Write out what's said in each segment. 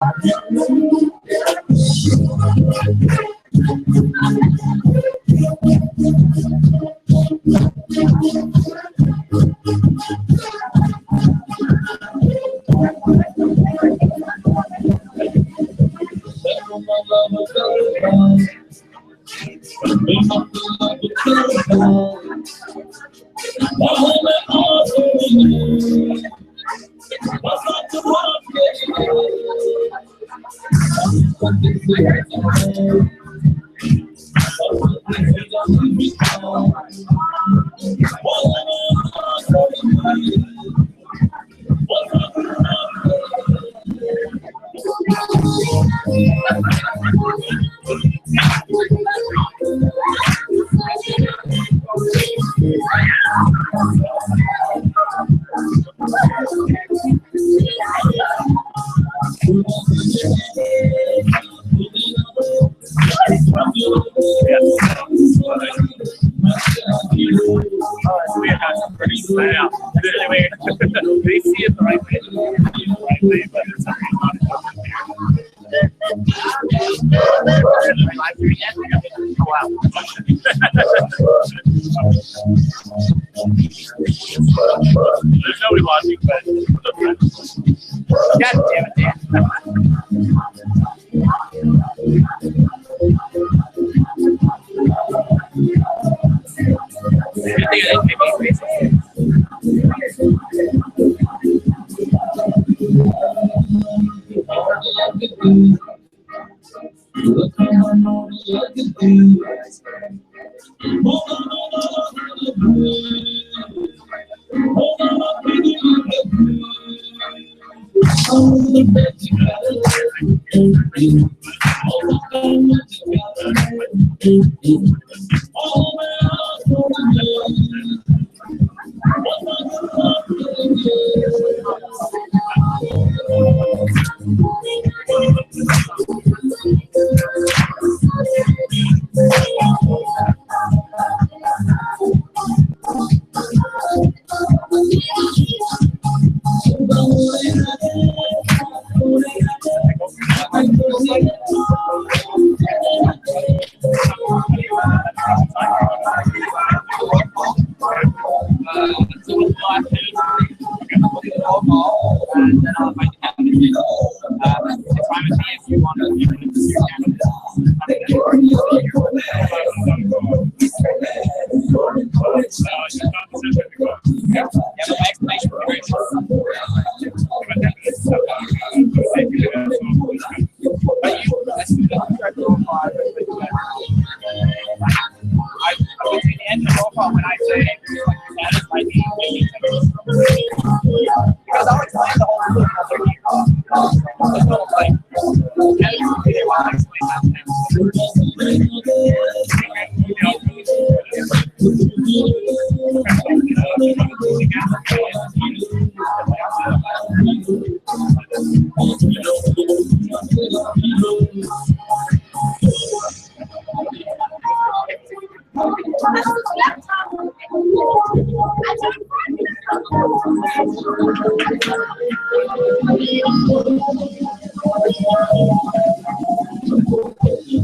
There's nobody watching, but God damn it, Dan.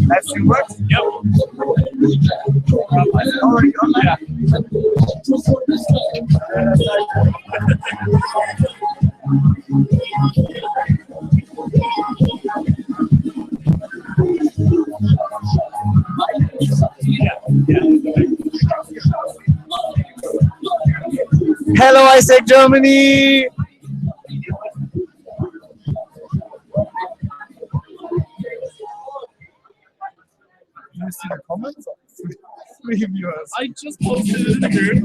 That's two works? Yep. Already on that. Hello, I said Germany. You see the comments? 3 viewers. I just posted it here.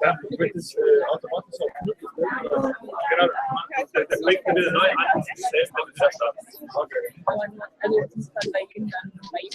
Ja, wird es automatisch auf Genau, fängt wieder neu an, selbst wenn du wieder startest. Okay. Also, das ist dann bei ihm dann bei ihm.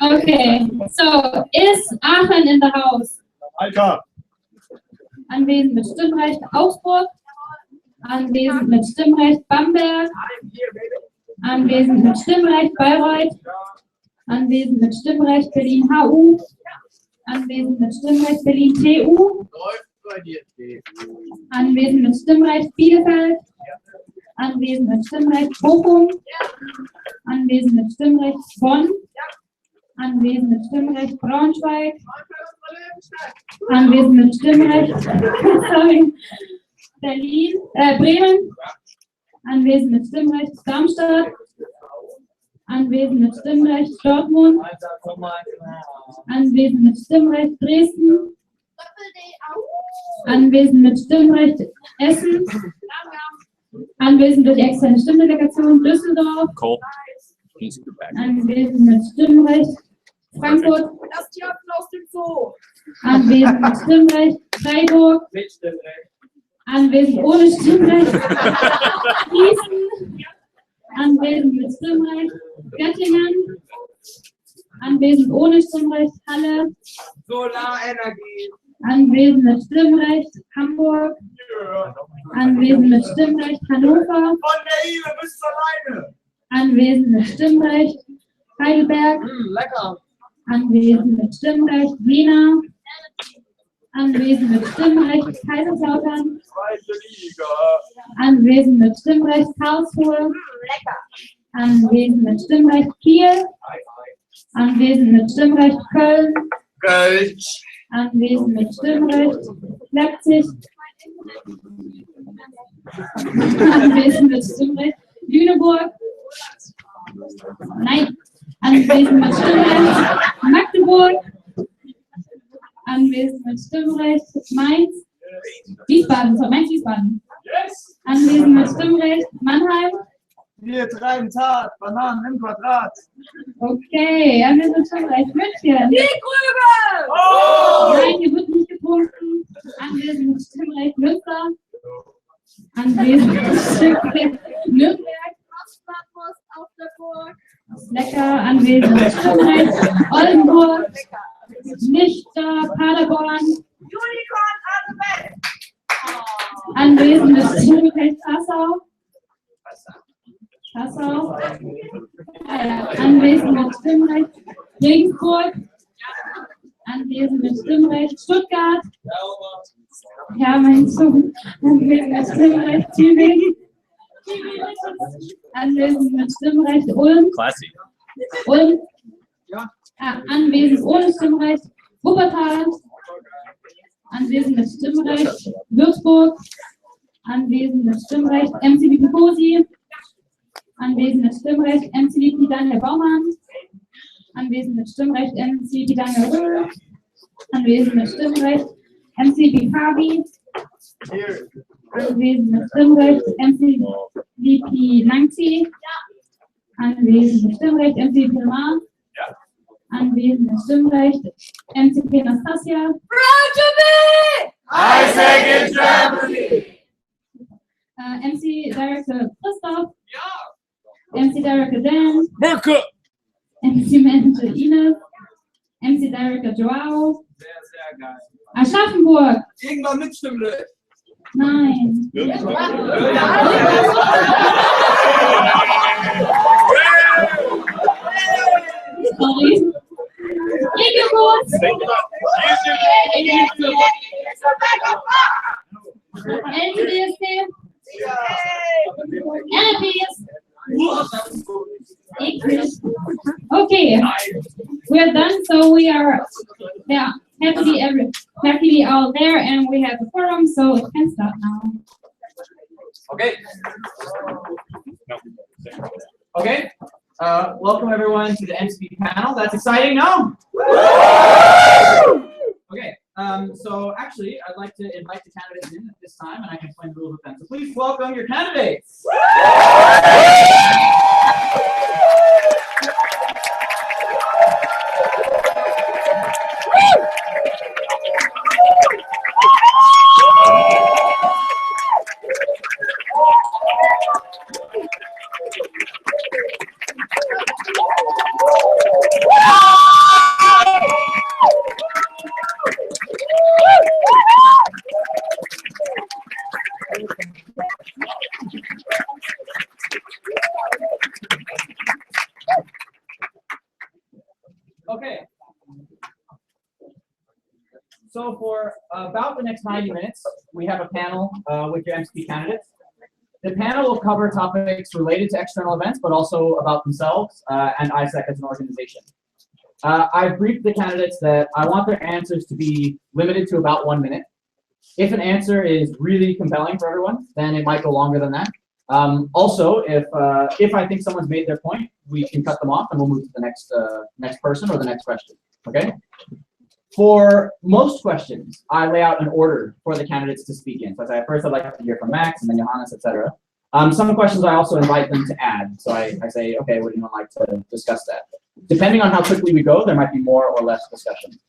Okay, so, ist Aachen in the house? Alter! Anwesend mit Stimmrecht Augsburg, anwesend mit Stimmrecht Bamberg, anwesend mit Stimmrecht Bayreuth, anwesend mit Stimmrecht Berlin HU, anwesend mit Stimmrecht Berlin TU, anwesend mit Stimmrecht Bielefeld, anwesend mit Stimmrecht Bochum, anwesend mit Stimmrecht Bonn, anwesend mit Stimmrecht Braunschweig, anwesend mit Stimmrecht sorry, Bremen, anwesend mit Stimmrecht Darmstadt, anwesend mit Stimmrecht Dortmund, anwesend mit Stimmrecht Dresden, anwesend mit Stimmrecht Essen, anwesend durch externe Stimmdelegation Düsseldorf, anwesend mit Stimmrecht Frankfurt, anwesend mit Stimmrecht Freiburg, anwesend ohne Stimmrecht Gießen, anwesend mit Stimmrecht Göttingen, anwesend ohne Stimmrecht Halle, Solarenergie. anwesend mit Stimmrecht Hamburg, anwesend mit Stimmrecht Hannover, Von der Ile bis zur Leine. anwesend mit Stimmrecht Heidelberg, Lecker. anwesend mit Stimmrecht Jena, anwesend mit Stimmrecht Kaiserslautern, Zweite Liga. anwesend mit Stimmrecht Karlsruhe, anwesend mit Stimmrecht Kiel, anwesend mit Stimmrecht Köln, Kölsch. anwesend mit Stimmrecht Leipzig, anwesend mit Stimmrecht Lüneburg, nein, anwesend mit Stimmrecht Magdeburg, anwesend mit Stimmrecht Mainz, Wiesbaden, so Mainz-Wiesbaden, Yes. anwesend mit Stimmrecht Mannheim, Wir treiben Tat. Bananen im Quadrat. okay, anwesend mit Stimmrecht München, Oh! nein, hier wird nicht geprobt. Punkten. Anwesend mit Stimmrecht Münster. Anwesend mit Stimmrecht Nürnberg. Bratwurst auf der Burg. Lecker. Anwesend mit Stimmrecht Oldenburg. Nicht da. Paderborn. Unicorn an the best. Anwesend mit Stimmrecht Passau. Anwesend mit Stimmrecht Regensburg. Anwesend mit Stimmrecht Stuttgart. Ja, mein Sohn. Anwesend mit Stimmrecht Tübingen. Anwesend mit Stimmrecht Ulm. Classy. Ulm. Anwesend ohne Stimmrecht Wuppertal. Anwesend mit Stimmrecht Würzburg. Anwesend mit Stimmrecht MCP Picosi. Anwesend mit Stimmrecht MCP Daniel Baumann. Anwesend mit Stimmrecht MCP Daniel Röhl. Anwesend mit Stimmrecht MCP Fabi. Anwesend mit Stimmrecht MCP Nancy. Anwesend mit Stimmrecht MCP Lamar. Anwesend mit Stimmrecht MCP Nastasia. Isaac in Germany. MC Director Christoph. MC Director Dan. Merke! MC Manager Ines. MC Director Joao. Sehr geil. Aschaffenburg. Irgendwann mit Stimmrecht. Nein. Sorry. Regenboß. LCDSC. NFS. Okay, we're done. So we are happily all there, and we have a forum, so it can start now. Okay. Okay. Welcome everyone to the MCP panel. That's exciting, no? Okay. So actually, I'd like to invite the candidates in at this time, and I can explain the rules with them. So please welcome your candidates. Okay. So for about the next 90 minutes, we have a panel with your MCP candidates. The panel will cover topics related to external events, but also about themselves and ISEC as an organization. I've briefed the candidates that I want their answers to be limited to about 1 minute. If an answer is really compelling for everyone, then it might go longer than that. Also, if I think someone's made their point, we can cut them off and we'll move to the next person or the next question. Okay? For most questions, I lay out an order for the candidates to speak in. So I say, first I'd like to hear from Max and then Johannes, etc. Some questions I also invite them to add. So I say, okay, would anyone like to discuss that? Depending on how quickly we go, there might be more or less discussion.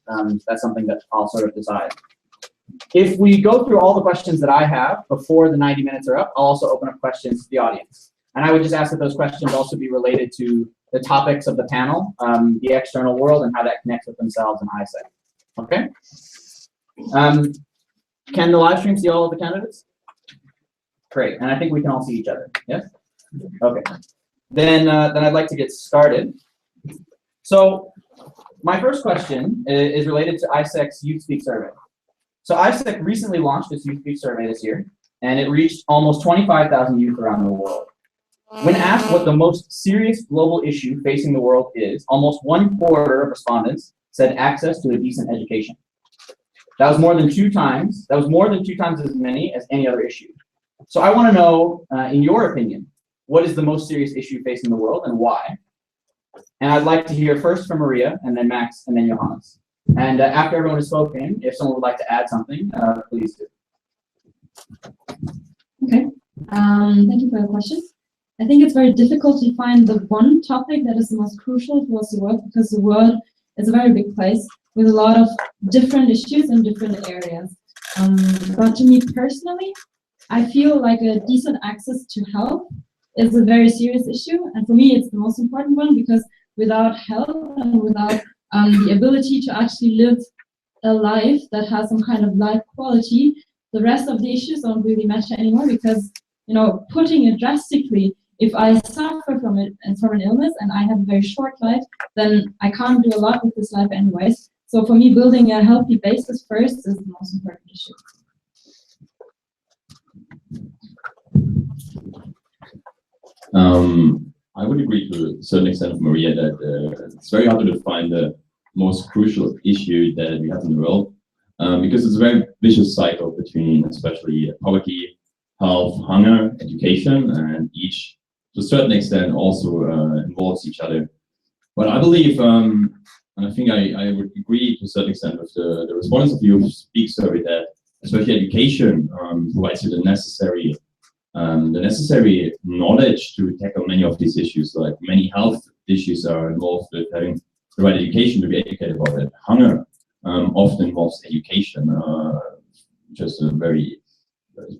That's something that I'll sort of decide. If we go through all the questions that I have before the 90 minutes are up, I'll also open up questions to the audience. And I would just ask that those questions also be related to the topics of the panel, the external world, and how that connects with themselves and ISEC. Okay? Can the live stream see all of the candidates? Great, and I think we can all see each other, yes? Okay, then I'd like to get started. So my first question is related to ISEC's Youth Speak survey. So ISEC recently launched its Youth Speak survey this year, and it reached almost 25,000 youth around the world. When asked what the most serious global issue facing the world is, almost 1/4 of respondents said access to a decent education. That was more than 2 times as many as any other issue. So I want to know, in your opinion, what is the most serious issue facing the world and why? And I'd like to hear first from Maria, and then Max, and then Johannes. And after everyone has spoken, if someone would like to add something, please do. Okay. Thank you for your question. I think it's very difficult to find the one topic that is the most crucial towards the world, because the world is a very big place with a lot of different issues in different areas. But to me personally, I feel like a decent access to health is a very serious issue, and for me it's the most important one, because without health and without the ability to actually live a life that has some kind of life quality, the rest of the issues don't really matter anymore, because, you know, putting it drastically, if I suffer from it and from an illness and I have a very short life, then I can't do a lot with this life anyways. So for me, building a healthy basis first is the most important issue. I would agree to a certain extent with Maria that it's very hard to define the most crucial issue that we have in the world, because it's a very vicious cycle between especially poverty, health, hunger, education, and each to a certain extent also involves each other. But I believe, and I think I would agree to a certain extent with the respondents of the Youth Speak survey, that especially education provides you the necessary knowledge to tackle many of these issues. Like many health issues are involved with having the right education to be educated about it. Hunger often involves education. Just a very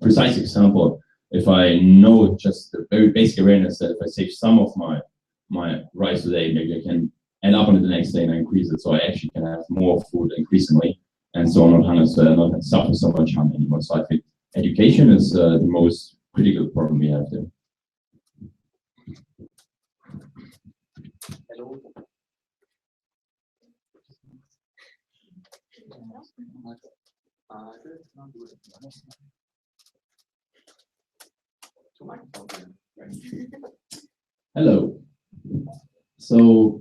precise example. If I know just the very basic awareness that if I save some of my rice today, maybe I can end up on it the next day and I increase it, so I actually can have more food increasingly, and so I'm not suffer so much harm anymore. So I think education is the most critical problem we have there. Hello. Hello. So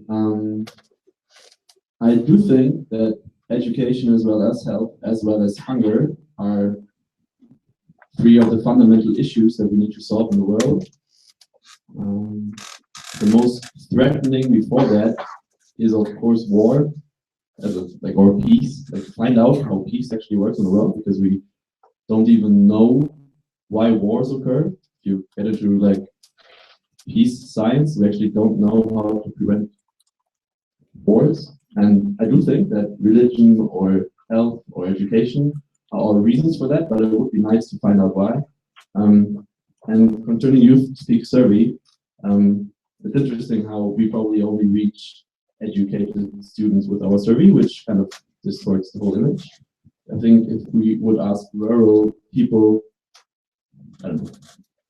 I do think that education as well as health as well as hunger are three of the fundamental issues that we need to solve in the world. The most threatening before that is of course war, or peace. Like find out how peace actually works in the world, because we don't even know why wars occur. If you get into like peace science, we actually don't know how to prevent wars. And I do think that religion or health or education are all reasons for that, but it would be nice to find out why. And concerning Youth Speak survey, it's interesting how we probably only reach educated students with our survey, which kind of distorts the whole image. I think if we would ask rural people, I don't know,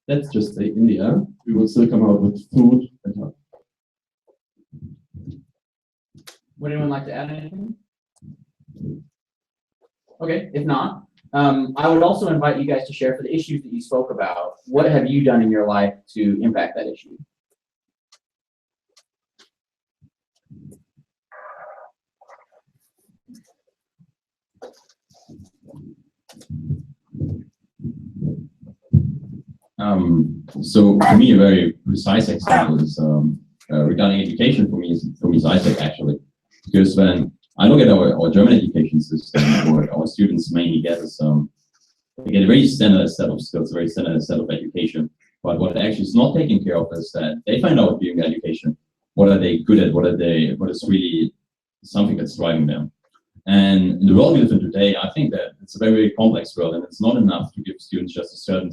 let's just say India, we would still come out with food and health. Would anyone like to add anything? Okay, if not, I would also invite you guys to share, for the issues that you spoke about, what have you done in your life to impact that issue? So for me, a very precise example is regarding education. For me is ISEC actually, because when I look at our German education system, what our students mainly get is they get a very standard set of skills, a very standard set of education. But what actually is not taken care of is that they find out during the education what are they good at, what is really something that's driving them. And in the world we live in today, I think that it's a very, very complex world, and it's not enough to give students just a certain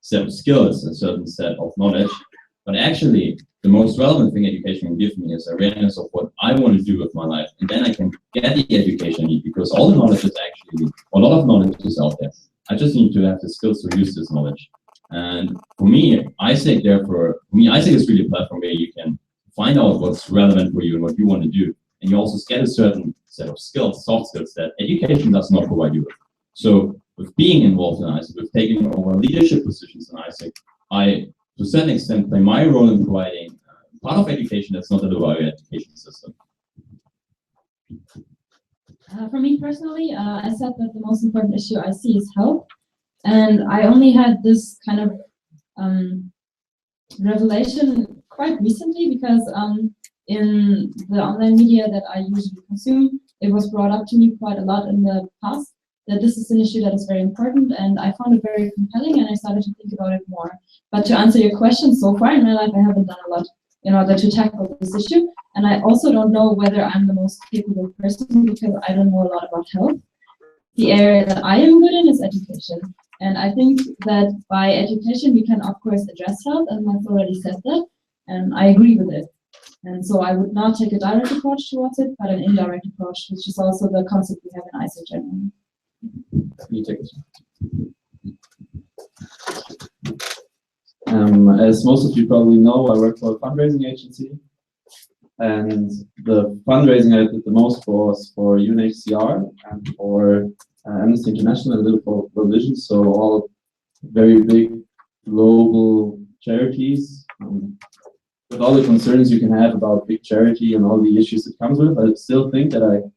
set of skills, a certain set of knowledge. But actually, the most relevant thing education can give me is awareness of what I want to do with my life, and then I can get the education I need, because all the knowledge is actually, a lot of knowledge is out there. I just need to have the skills to use this knowledge. And for me, ISEC is really a platform where you can find out what's relevant for you and what you want to do. And you also get a certain set of skills, soft skills, that education does not provide you with. So with being involved in ISEC, with taking over leadership positions in ISEC, I, to a certain extent, play my role in providing part of education that's not a Bavaria education system. For me personally, I said that the most important issue I see is health. And I only had this kind of revelation quite recently, because in the online media that I usually consume, it was brought up to me quite a lot in the past that this is an issue that is very important, and I found it very compelling, and I started to think about it more. But to answer your question, so far in my life, I haven't done a lot in order to tackle this issue. And I also don't know whether I'm the most capable person because I don't know a lot about health. The area that I am good in is education. And I think that by education, we can, of course, address health, and I've already said that, and I agree with it. And so I would not take a direct approach towards it, but an indirect approach, which is also the concept we have in ISEC generally. You take it. As most of you probably know, I work for a fundraising agency, and the fundraising I did the most was for UNHCR and for Amnesty International, and a little for World Vision, so all very big global charities. With all the concerns you can have about big charity and all the issues it comes with, I still think that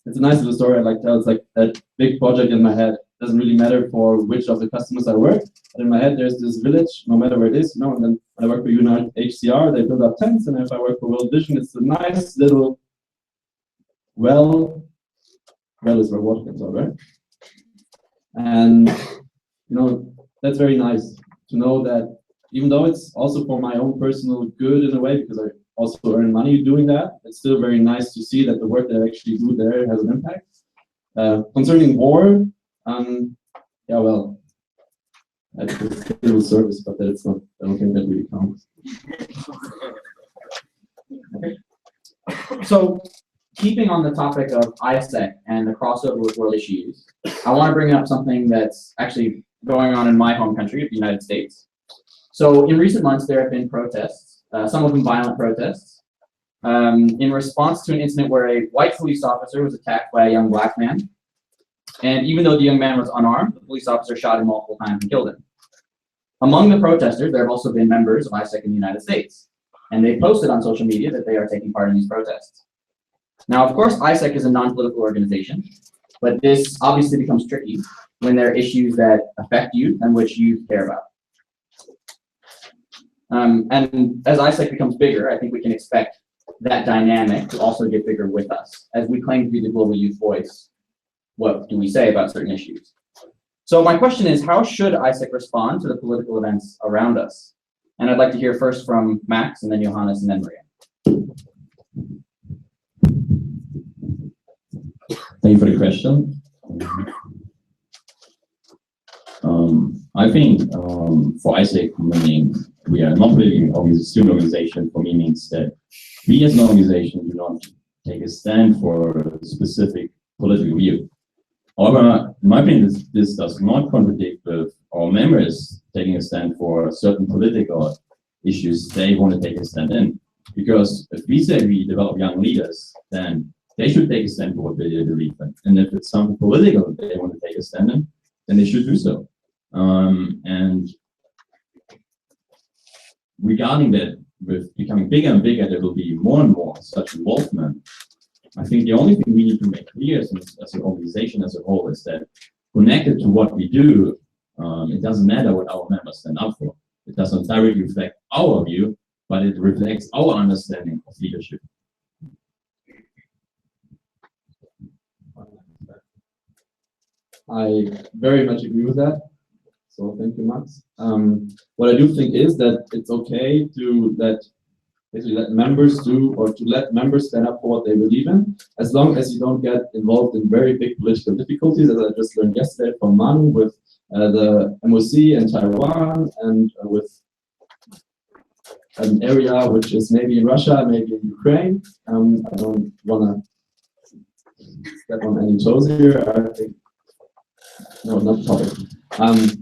it's a nice little story I like to tell. It's like that big project in my head. It doesn't really matter for which of the customers I work, but in my head there's this village, no matter where it is, and then when I work for UNHCR, they build up tents, and if I work for World Vision, it's a nice little well is where water comes out, right? And that's very nice to know that even though it's also for my own personal good in a way, because I also earn money doing that, it's still very nice to see that the work that I actually do there has an impact. Concerning war, yeah, well, that's a civil service, but that's not, I don't think that really counts. Okay. So, keeping on the topic of ISEC and the crossover with world issues, I want to bring up something that's actually going on in my home country, the United States. So in recent months, there have been protests, some of them violent protests, in response to an incident where a white police officer was attacked by a young black man. And even though the young man was unarmed, the police officer shot him multiple times and killed him. Among the protesters, there have also been members of ISEC in the United States. And they posted on social media that they are taking part in these protests. Now, of course, ISEC is a non-political organization, but this obviously becomes tricky when there are issues that affect youth and which youth care about. And as ISEC becomes bigger, I think we can expect that dynamic to also get bigger with us. As we claim to be the global youth voice, what do we say about certain issues? So my question is, how should ISEC respond to the political events around us? And I'd like to hear first from Max, and then Johannes, and then Maria. Thank you for the question. I think for ISEC, meaning we are not really a student organization, for me means that we as an organization do not take a stand for a specific political view. However, in my opinion, this does not contradict with our members taking a stand for certain political issues they want to take a stand in. Because if we say we develop young leaders, then they should take a stand for what they believe in. And if it's something political they want to take a stand in, then they should do so. And regarding that, with becoming bigger and bigger, there will be more and more such involvement. I think the only thing we need to make clear as an organization as a whole is that connected to what we do, it doesn't matter what our members stand up for. It doesn't directly reflect our view, but it reflects our understanding of leadership. I very much agree with that. So thank you, Max. What I do think is that it's okay to let members do, or to let members stand up for what they believe in, as long as you don't get involved in very big political difficulties, as I just learned yesterday from Man with the MOC in Taiwan, and with an area which is maybe in Russia, maybe in Ukraine. I don't want to step on any toes here. I think, no, not the topic.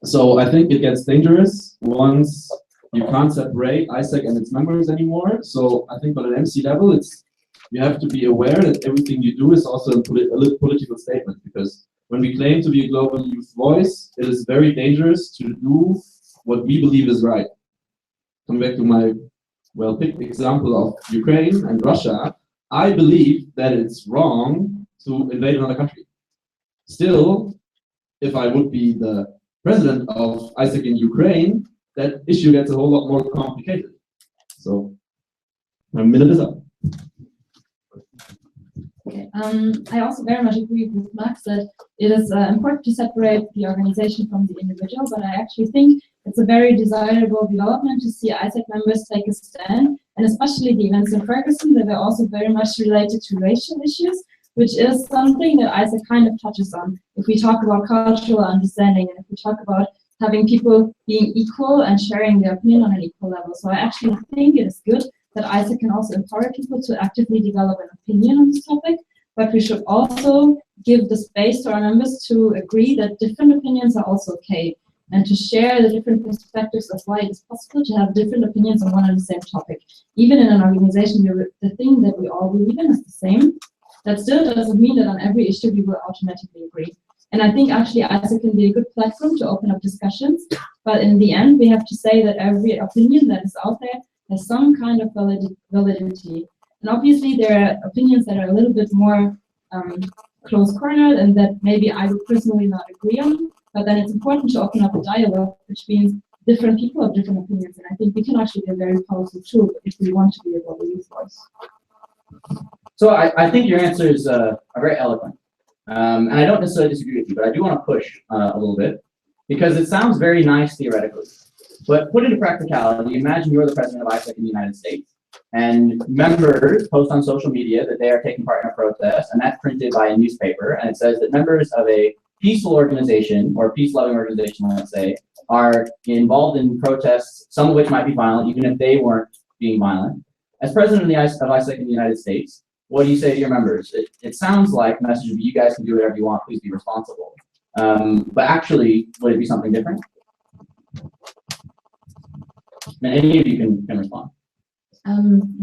So I think it gets dangerous once you can't separate ISEC and its members anymore. So I think on an MC level, you have to be aware that everything you do is also a political statement, because when we claim to be a global youth voice, it is very dangerous to do what we believe is right. Come back to my well-picked example of Ukraine and Russia. I believe that it's wrong to invade another country. Still, if I would be the president of ISEC in Ukraine, that issue gets a whole lot more complicated. So, my minute is up. Okay. I also very much agree with Max that it is important to separate the organization from the individual, but I actually think it's a very desirable development to see ISAC members take a stand, and especially the events in Ferguson that were also very much related to racial issues, which is something that ISAC kind of touches on. If we talk about cultural understanding, and if we talk about having people being equal and sharing their opinion on an equal level. So I actually think it is good that ISAC can also empower people to actively develop an opinion on this topic, but we should also give the space to our members to agree that different opinions are also okay, and to share the different perspectives of why it is possible to have different opinions on one and the same topic. Even in an organization where the thing that we all believe in is the same, that still doesn't mean that on every issue we will automatically agree. And I think actually ISAC can be a good platform to open up discussions, but in the end we have to say that every opinion that is out there has some kind of validity. And obviously there are opinions that are a little bit more close-cornered and that maybe I would personally not agree on, but then it's important to open up a dialogue, which means different people have different opinions, and I think we can actually be a very powerful tool if we want to be a global youth voice. So I think your answers are very eloquent. And I don't necessarily disagree with you, but I do want to push a little bit, because it sounds very nice theoretically. But put into practicality, imagine you're the president of ISAC in the United States, and members post on social media that they are taking part in a protest, and that's printed by a newspaper, and it says that members of a peaceful organization, or a peace-loving organization, let's say, are involved in protests, some of which might be violent, even if they weren't being violent. As president of ISAC in the United States, what do you say to your members? It sounds like the message would be, you guys can do whatever you want, please be responsible. But actually, would it be something different? And any of you can respond.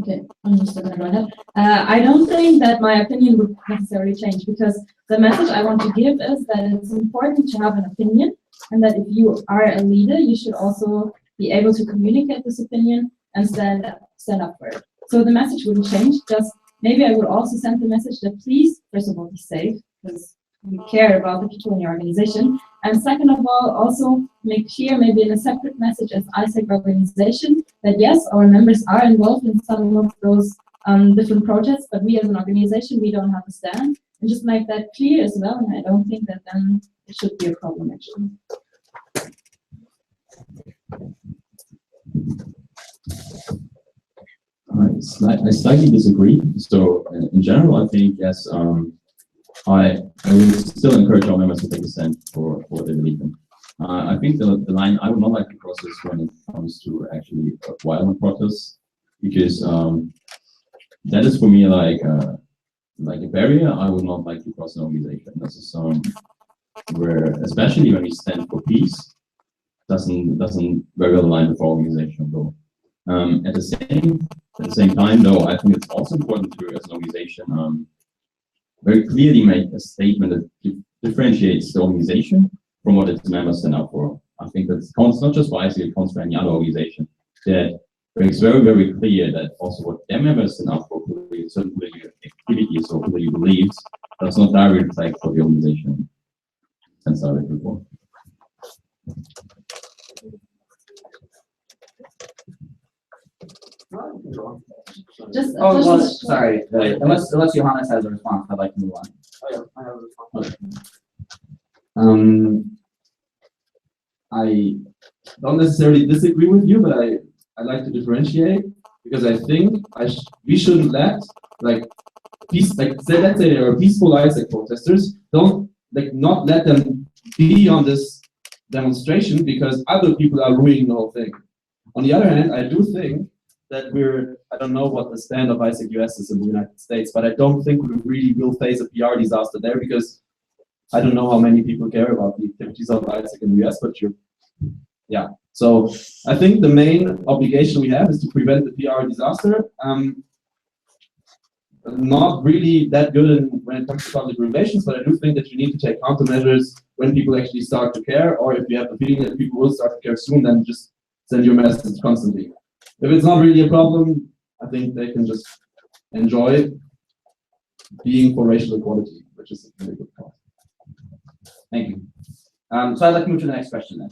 Okay, I'm just going to go ahead. I don't think that my opinion would necessarily change, because the message I want to give is that it's important to have an opinion, and that if you are a leader, you should also be able to communicate this opinion and stand up for it. So the message wouldn't change, just maybe I would also send the message that please, first of all, be safe, because we care about the people in your organization. And second of all, also make clear, maybe in a separate message as ISAC organization, that yes, our members are involved in some of those different projects, but we as an organization, we don't have a stand. And just make that clear as well, and I don't think that then it should be a problem actually. I slightly disagree. So in general, I think yes, I would still encourage our members to take a stand for what they believe in. I think the line I would not like to cross is when it comes to actually violent protests, because that is for me like a barrier I would not like to cross an organization. This is where, especially when we stand for peace, doesn't very well align with our organizational goal. At the same time, though, I think it's also important to, as an organization, very clearly make a statement that differentiates the organization from what its members stand up for. I think that counts not just for ISAC, it counts for any other organization. That makes very, very clear that also what their members stand up for, certain political activities or political beliefs, does not directly reflect what the organization stands directly for. Sorry. Unless Johannes has a response, I'd like to move on. I have a response. I don't necessarily disagree with you, but I like to differentiate, because I think we shouldn't let let's say there are peaceful ISAC protesters, not let them be on this demonstration because other people are ruining the whole thing. On the other hand, I do think that I don't know what the stand of ISAC US is in the United States, but I don't think we really will face a PR disaster there, because I don't know how many people care about the activities of ISAC in the US, but yeah. So I think the main obligation we have is to prevent the PR disaster. Not really that good when it comes to public relations, but I do think that you need to take countermeasures when people actually start to care, or if you have the feeling that people will start to care soon, then just send your message constantly. If it's not really a problem, I think they can just enjoy being for racial equality, which is a very good point. Thank you. So I'd like to move to the next question then.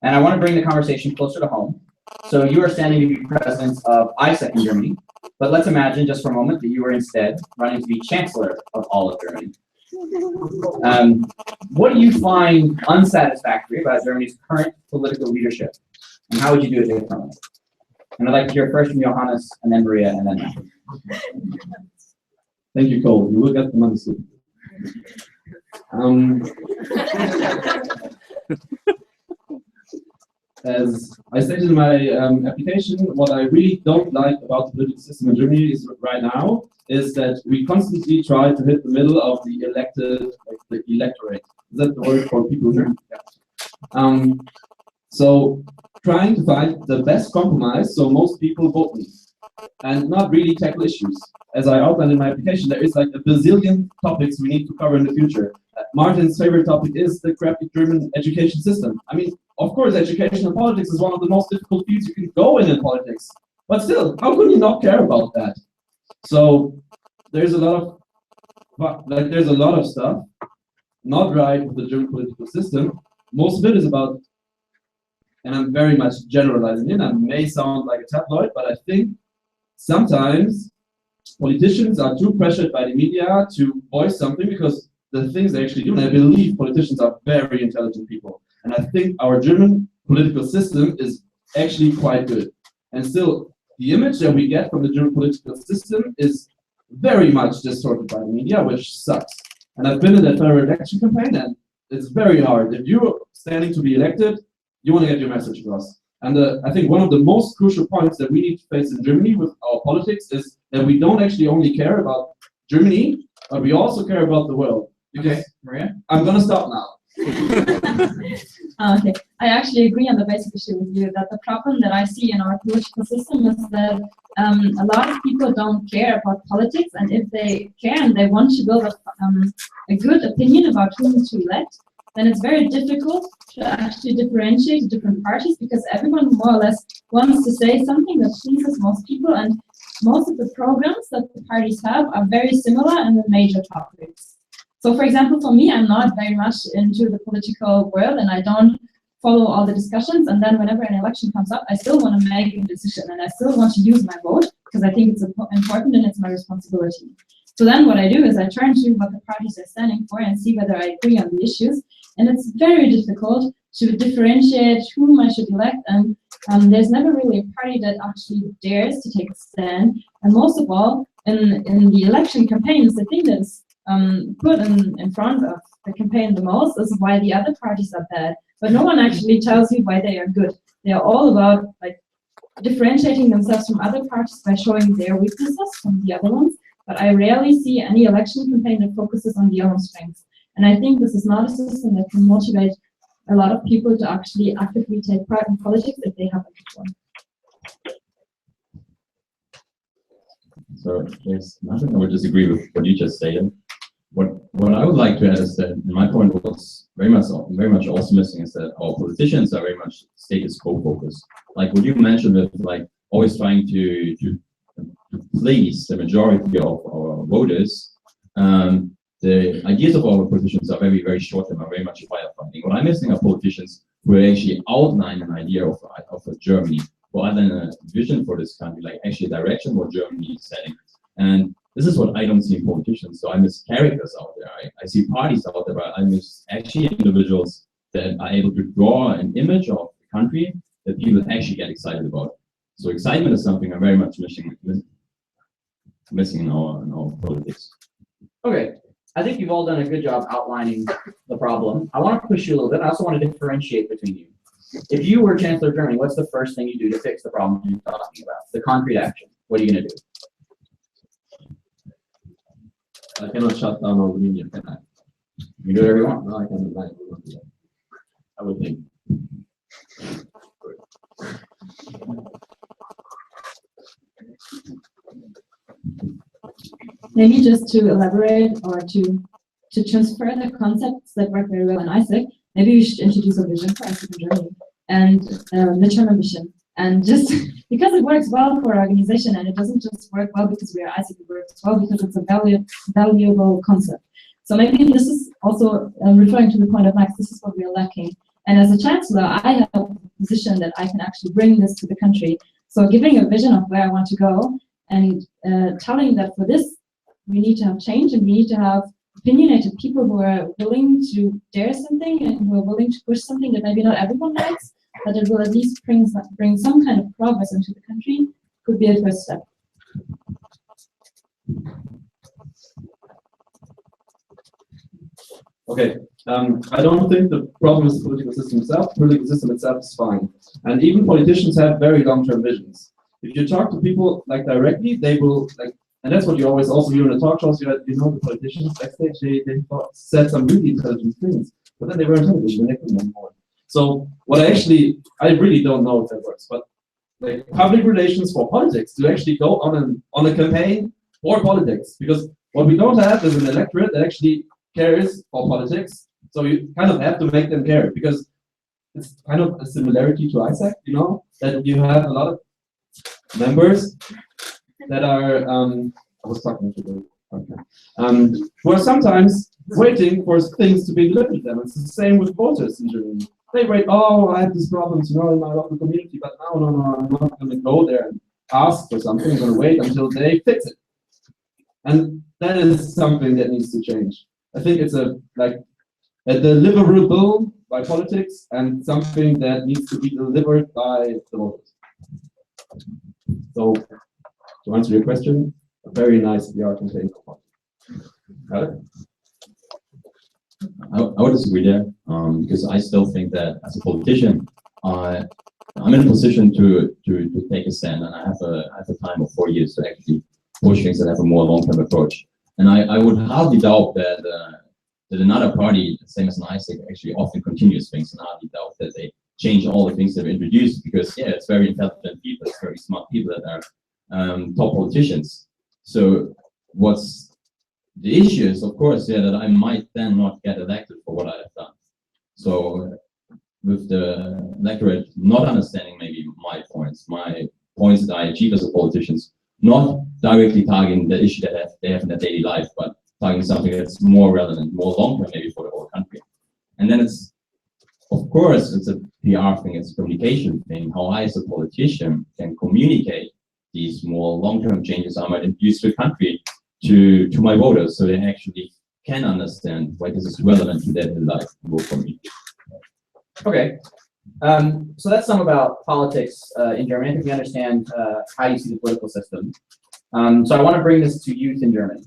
And I want to bring the conversation closer to home. So you are standing to be president of ISAC in Germany, but let's imagine just for a moment that you are instead running to be chancellor of all of Germany. What do you find unsatisfactory about Germany's current political leadership? And how would you do it differently? And I'd like to hear first from Johannes, and then Maria, and then Matt. Thank you, Cole. You will get the money soon. As I stated in my application, what I really don't like about the political system in Germany is right now is that we constantly try to hit the middle of the elected, like the electorate. Is that the word for people in Germany? Yeah. So trying to find the best compromise so most people vote me and not really tackle issues. As I outlined in my application, there is like a bazillion topics we need to cover in the future. Martin's favorite topic is the crappy German education system. I mean, of course, education and politics is one of the most difficult fields you can go in politics. But still, how could you not care about that? So there's a lot of stuff not right with the German political system. Most of it is about, and I'm very much generalizing it, I may sound like a tabloid, but I think sometimes politicians are too pressured by the media to voice something because the things they actually do, and I believe politicians are very intelligent people. And I think our German political system is actually quite good. And still, the image that we get from the German political system is very much distorted by the media, which sucks. And I've been in that federal election campaign, and it's very hard. If you're standing to be elected, you want to get your message across. And I think one of the most crucial points that we need to face in Germany with our politics is that we don't actually only care about Germany, but we also care about the world. Okay, Maria? I'm going to stop now. Okay, I actually agree on the basic issue with you that the problem that I see in our political system is that a lot of people don't care about politics, and if they care and they want to build a good opinion about whom to elect, then it's very difficult to actually differentiate different parties because everyone more or less wants to say something that pleases most people, and most of the programs that the parties have are very similar in the major topics. So, for example, for me, I'm not very much into the political world and I don't follow all the discussions. And then whenever an election comes up, I still want to make a decision and I still want to use my vote because I think it's important and it's my responsibility. So then what I do is I turn to what the parties are standing for and see whether I agree on the issues. And it's very difficult to differentiate whom I should elect. And there's never really a party that actually dares to take a stand. And most of all, in the election campaigns, the thing that's put in front of the campaign the most is why the other parties are bad, but no one actually tells you why they are good. They are all about like differentiating themselves from other parties by showing their weaknesses from the other ones, but I rarely see any election campaign that focuses on the own strengths. And I think this is not a system that can motivate a lot of people to actually actively take part in politics if they haven't before. So there's nothing I would disagree with what you just said. What I would like to add is that my point was very much also missing is that our politicians are very much status quo focused. Like what you mentioned with like always trying to please the majority of our voters. The ideas of our politicians are very, very short term and very much firefighting. What I'm missing are politicians who actually outline an idea of a Germany, rather than a vision for this country, like actually a direction what Germany is setting. And this is what I don't see in politicians. So I miss characters out there. I see parties out there, but I miss actually individuals that are able to draw an image of the country that people actually get excited about. So excitement is something I'm very much missing in our politics. Okay, I think you've all done a good job outlining the problem. I want to push you a little bit. I also want to differentiate between you. If you were Chancellor of Germany, what's the first thing you do to fix the problem you're talking about? The concrete action. What are you going to do? I cannot shut down all the media, can I? You can do whatever you want. No, I cannot. I would think. Maybe just to elaborate or to transfer the concepts that work very well in ISEC, maybe we should introduce a vision for ISEC in Germany and midterm ambition. And just because it works well for our organization, and it doesn't just work well because we are ISEC, it works well because it's a valuable concept. So maybe this is also referring to the point of Max, this is what we are lacking. And as a chancellor, I have a position that I can actually bring this to the country. So giving a vision of where I want to go and telling that for this, we need to have change and we need to have opinionated people who are willing to dare something and who are willing to push something that maybe not everyone likes, but it will at least bring some kind of progress into the country, could be a first step. Okay, I don't think the problem is the political system itself. The political system itself is fine. And even politicians have very long-term visions. If you talk to people like directly, they will like, and that's what you always also hear in the talk shows, you know, the politicians backstage, they said some really intelligent things, but then they were on television and they couldn't anymore. So what I really don't know if that works, but like public relations for politics, to actually go on a campaign for politics, because what we don't have is an electorate that actually cares for politics. So you kind of have to make them care, because it's kind of a similarity to ISAC, you know, that you have a lot of members that are, I was talking to them, okay, who are sometimes waiting for things to be delivered to them. It's the same with voters in Germany. They wait, oh, I have these problems, you know, in my local community, but no, I'm not going to go there and ask for something. I'm going to wait until they fix it. And that is something that needs to change. I think it's a deliverable by politics and something that needs to be delivered by the voters. So, to answer your question, a very nice PR campaign. I would disagree there, because I still think that as a politician, I'm in a position to take a stand, and I have a time of 4 years to actually push things that have a more long-term approach. And I would hardly doubt that that another party, same as an ISAC, actually often continues things, and I hardly doubt that they change all the things they've introduced, because yeah, it's very intelligent people, it's very smart people that are top politicians. So what's the issue is, of course, yeah, that I might then not get elected for what I have done. So with the electorate not understanding maybe my points that I achieve as a politician, not directly targeting the issue that they have in their daily life, but targeting something that's more relevant, more long-term maybe for the whole country. And then it's, of course, it's a PR thing, it's a communication thing, how I as a politician can communicate these more long-term changes I might introduce to the country to my voters, so they actually can understand why this is relevant to their daily life and vote for me. Okay, so that's some about politics in Germany. I think we understand how you see the political system. So I want to bring this to youth in Germany.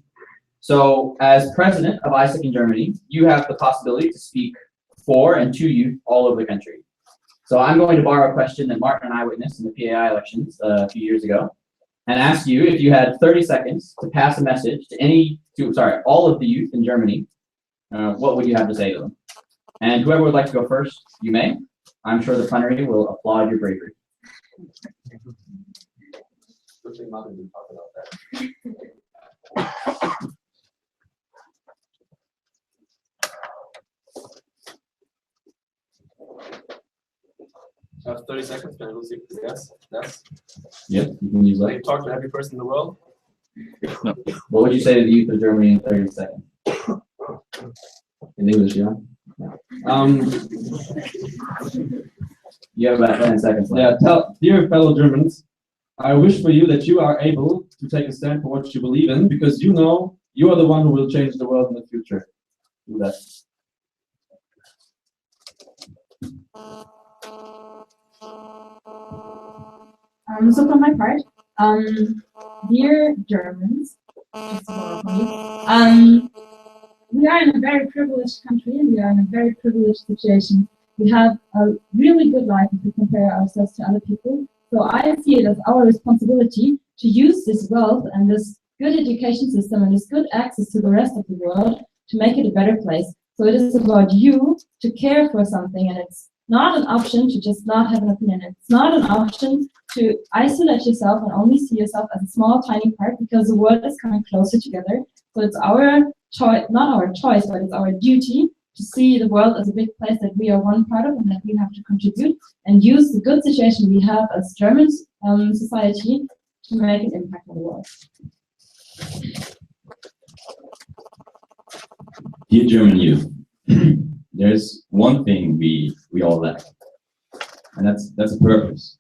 So as president of ISAC in Germany, you have the possibility to speak for and to youth all over the country. So I'm going to borrow a question that Martin and I witnessed in the PAI elections a few years ago, and ask you if you had 30 seconds to pass a message to all of the youth in Germany, what would you have to say to them? And whoever would like to go first, you may. I'm sure the plenary will applaud your bravery. I have 30 seconds, can I lose it? Yes. Yeah, you can use Can that. you talk to every person in the world? What would you say to the youth of Germany in 30 seconds? In English, yeah. You have about 10 seconds left. Yeah, dear fellow Germans, I wish for you that you are able to take a stand for what you believe in, because you know you are the one who will change the world in the future. Do that. So from my part, dear Germans, just more of me, we are in a very privileged country, and we are in a very privileged situation. We have a really good life if we compare ourselves to other people. So I see it as our responsibility to use this wealth and this good education system and this good access to the rest of the world to make it a better place. So it is about you to care for something, and it's not an option to just not have an opinion. It's not an option to isolate yourself and only see yourself as a small, tiny part, because the world is coming closer together. So it's our choice, not our choice, but it's our duty to see the world as a big place that we are one part of and that we have to contribute, and use the good situation we have as German society to make an impact on the world. Dear German youth, there's one thing we all lack, and that's a purpose.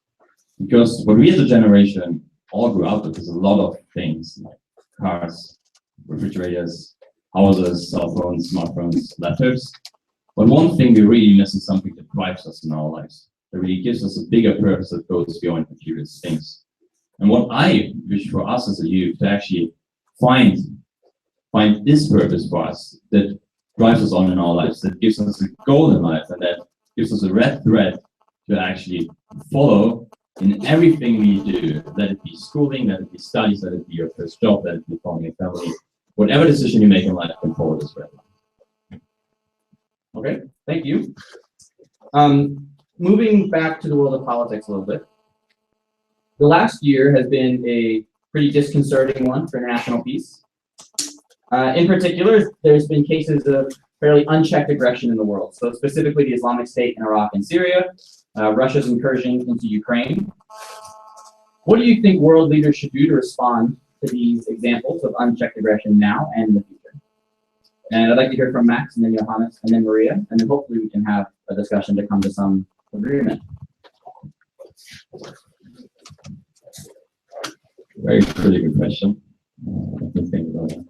Because what we as a generation all grew up with is a lot of things like cars, refrigerators, houses, cell phones, smartphones, laptops. But one thing we really miss is something that drives us in our lives. That really gives us a bigger purpose that goes beyond material things. And what I wish for us as a youth to actually find this purpose for us that drives us on in our lives, that gives us a goal in life, and that gives us a red thread to actually follow in everything we do, let it be schooling, let it be studies, let it be your first job, let it be forming a family, whatever decision you make in life can follow this red line. Okay, thank you. Moving back to the world of politics a little bit. The last year has been a pretty disconcerting one for international peace. In particular, there's been cases of fairly unchecked aggression in the world. So specifically the Islamic State in Iraq and Syria, Russia's incursion into Ukraine. What do you think world leaders should do to respond to these examples of unchecked aggression now and in the future? And I'd like to hear from Max, and then Johannes, and then Maria, and then hopefully we can have a discussion to come to some agreement. Very pretty good question. Let me think about it.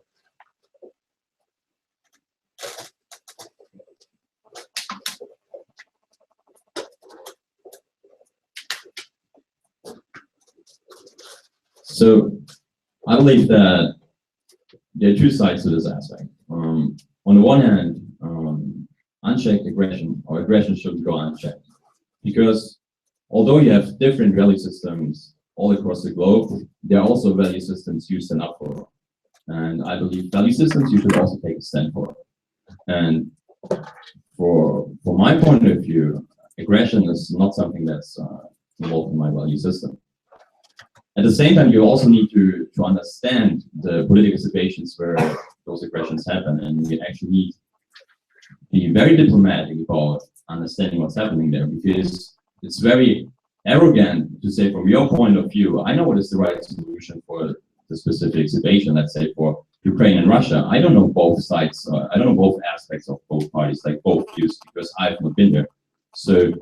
So I believe that there are two sides to this aspect. On the one hand, unchecked aggression or aggression shouldn't go unchecked, because although you have different value systems all across the globe, there are also value systems you stand up for. And I believe value systems you should also take a stand for. And for my point of view, aggression is not something that's involved in my value system. At the same time, you also need to understand the political situations where those aggressions happen, and you actually need to be very diplomatic about understanding what's happening there, because it's very arrogant to say from your point of view, I know what is the right solution for the specific situation, let's say for Ukraine and Russia. I don't know both sides, I don't know both aspects of both parties, like both views, because I've not been there. So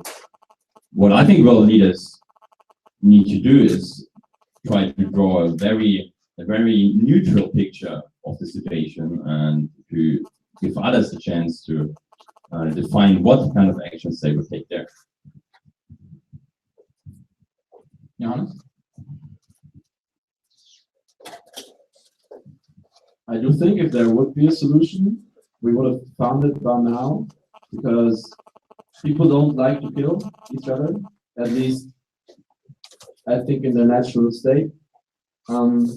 what I think world leaders need to do is try to draw a very neutral picture of the situation and to give others the chance to define what kind of actions they would take there. Johannes? I do think if there would be a solution, we would have found it by now, because people don't like to kill each other, at least I think in their natural state. And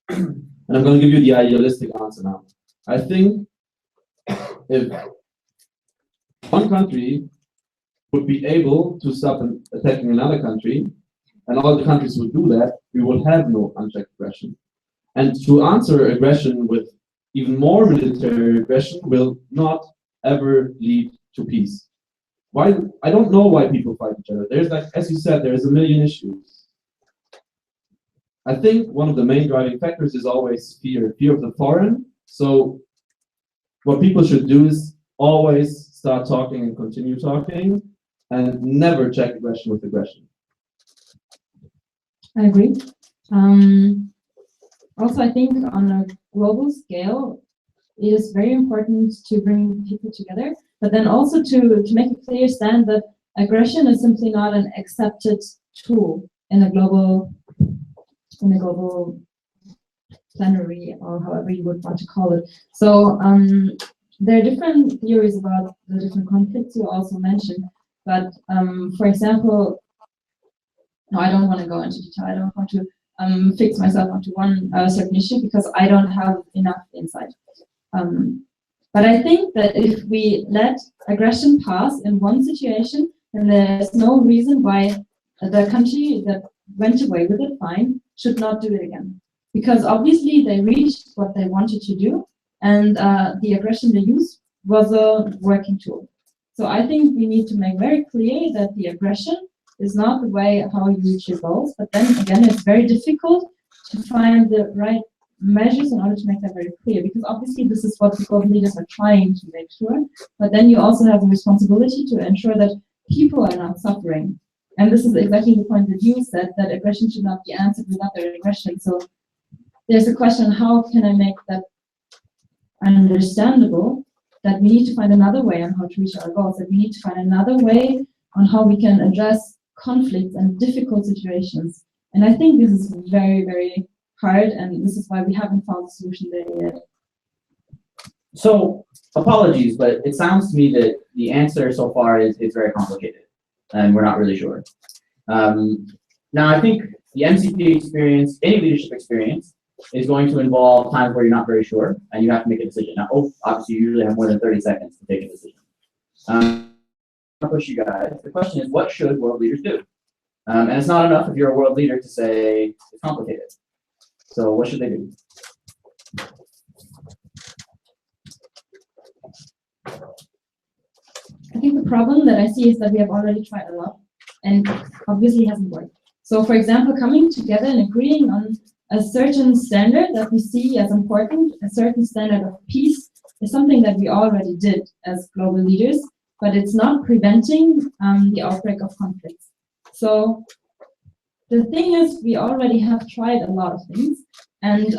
I'm going to give you the idealistic answer now. I think if one country would be able to stop attacking another country, and all the countries would do that, we would have no unchecked aggression. And to answer aggression with even more military aggression will not ever lead to peace. Why? I don't know why people fight each other. There's, like, as you said, there's a million issues. I think one of the main driving factors is always fear of the foreign. So what people should do is always start talking and continue talking, and never check aggression with aggression. I agree. Also, I think on a global scale, it is very important to bring people together, but then also to make a clear stand that aggression is simply not an accepted tool in a global plenary, or however you would want to call it. So there are different theories about the different conflicts you also mentioned, but for example, no, I don't want to go into detail. I don't want to fix myself onto one certain issue because I don't have enough insight. But I think that if we let aggression pass in one situation, then there's no reason why the country that went away with it fine should not do it again. Because obviously they reached what they wanted to do, and the aggression they used was a working tool. So I think we need to make very clear that the aggression is not the way how you reach your goals, but then again, it's very difficult to find the right measures in order to make that very clear, because obviously this is what the global leaders are trying to make sure, but then you also have a responsibility to ensure that people are not suffering. And this is exactly the point that you said, that aggression should not be answered with other aggression. So there's a question, how can I make that understandable that we need to find another way on how to reach our goals, that we need to find another way on how we can address conflicts and difficult situations. And I think this is very, very hard, and this is why we haven't found a solution there yet. So, apologies, but it sounds to me that the answer so far is it's very complicated, and we're not really sure. Now, I think the MCP experience, any leadership experience, is going to involve times where you're not very sure, and you have to make a decision. Now, obviously, you usually have more than 30 seconds to take a decision. I'll push you guys. The question is, what should world leaders do? And it's not enough if you're a world leader to say it's complicated. So, what should they do? I think the problem that I see is that we have already tried a lot, and obviously hasn't worked. So, for example, coming together and agreeing on a certain standard that we see as important, a certain standard of peace, is something that we already did as global leaders, but it's not preventing the outbreak of conflicts. So the thing is, we already have tried a lot of things, and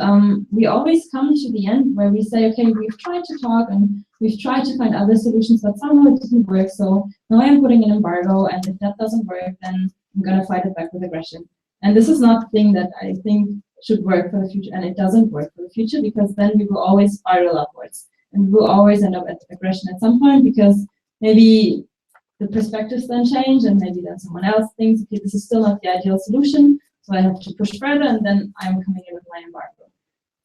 we always come to the end where we say, okay, we've tried to talk and we've tried to find other solutions, but somehow it didn't work. So now I'm putting an embargo, and if that doesn't work, then I'm going to fight it back with aggression. And this is not the thing that I think should work for the future, and it doesn't work for the future, because then we will always spiral upwards, and we will always end up at aggression at some point, because maybe the perspectives then change, and maybe then someone else thinks, okay, this is still not the ideal solution, so I have to push further, and then I'm coming in with my embargo.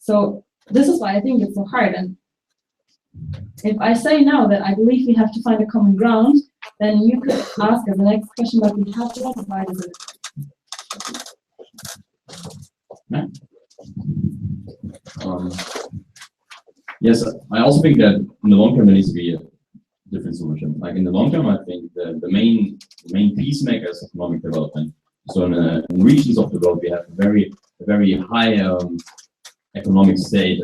So this is why I think it's so hard. And if I say now that I believe we have to find a common ground, then you could ask as the next question, but we have to divide it. Yes, I also think that in the long term there needs to be a different solution. Like in the long term, I think the main peacemaker is economic development. So in regions of the world, we have a very high economic state.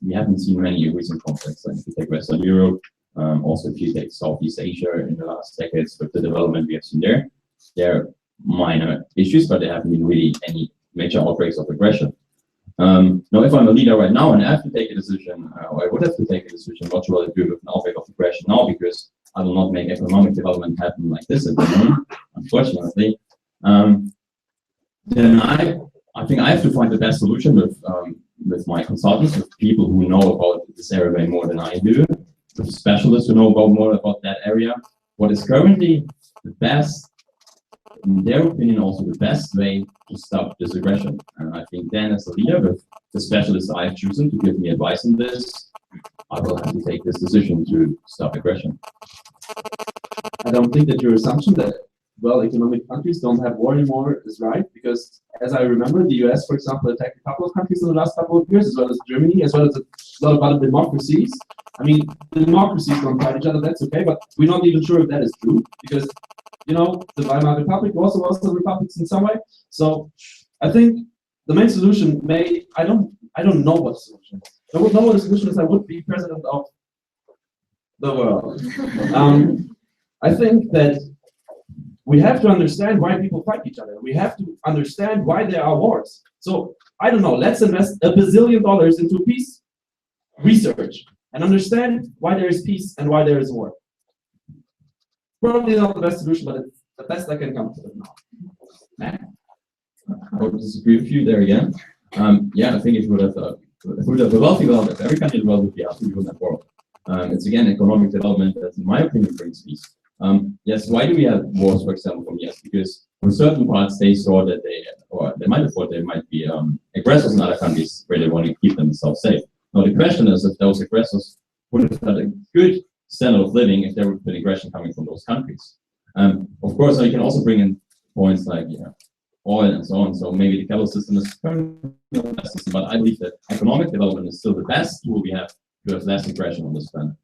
We haven't seen many recent conflicts. Like if you take Western Europe, also if you take Southeast Asia in the last decades, with the development we have seen there are minor issues, but there haven't been really any major outbreaks of aggression. Now, if I'm a leader right now and I have to take a decision, or I would have to take a decision, what should I do with an outbreak of aggression now? Because I will not make economic development happen like this at the moment, unfortunately. Then I think I have to find the best solution with my consultants, with people who know about this area way more than I do, with specialists who know more about that area. What is currently the best, in their opinion, also the best way to stop this aggression. And I think then, as a leader, with the specialists I've chosen to give me advice on this, I will have to take this decision to stop aggression. I don't think that your assumption that, well, economic countries don't have war anymore is right, because as I remember, the US, for example, attacked a couple of countries in the last couple of years, as well as Germany, as well as a lot of other democracies. I mean, the democracies don't fight each other, that's okay, but we're not even sure if that is true, because, you know, the Weimar Republic also was a republic in some way. So I think the main solution I don't know what the solution is. If I would know what the solution is, I would be president of the world. I think that we have to understand why people fight each other. We have to understand why there are wars. So, I don't know, let's invest $1 billion into peace research and understand why there is peace and why there is war. Probably not the best solution, but it's the best I can come to now. I would disagree with you there again. Yeah, I think if we would have a wealthy world, if every country in the world would be happy, we wouldn't have war. It's again economic development that, in my opinion, brings peace. Yes, why do we have wars, for example, yes, because for certain parts they saw that they might have thought there might be aggressors in other countries where they want to keep themselves safe. Now the question is if those aggressors would have had a good standard of living if there would have been aggression coming from those countries. Of course, you can also bring in points like oil and so on. So maybe the capital system is currently the best system, but I believe that economic development is still the best tool we have to have less aggression on this planet.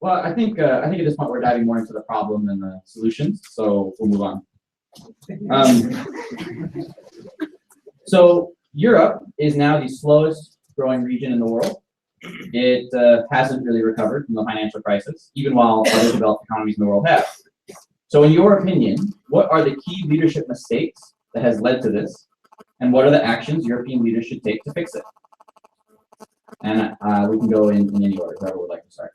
Well, I think at this point we're diving more into the problem than the solutions, so we'll move on. So Europe is now the slowest growing region in the world. It hasn't really recovered from the financial crisis, even while other developed economies in the world have. So in your opinion, what are the key leadership mistakes that has led to this, and what are the actions European leaders should take to fix it? And we can go in any order, whoever would like to start.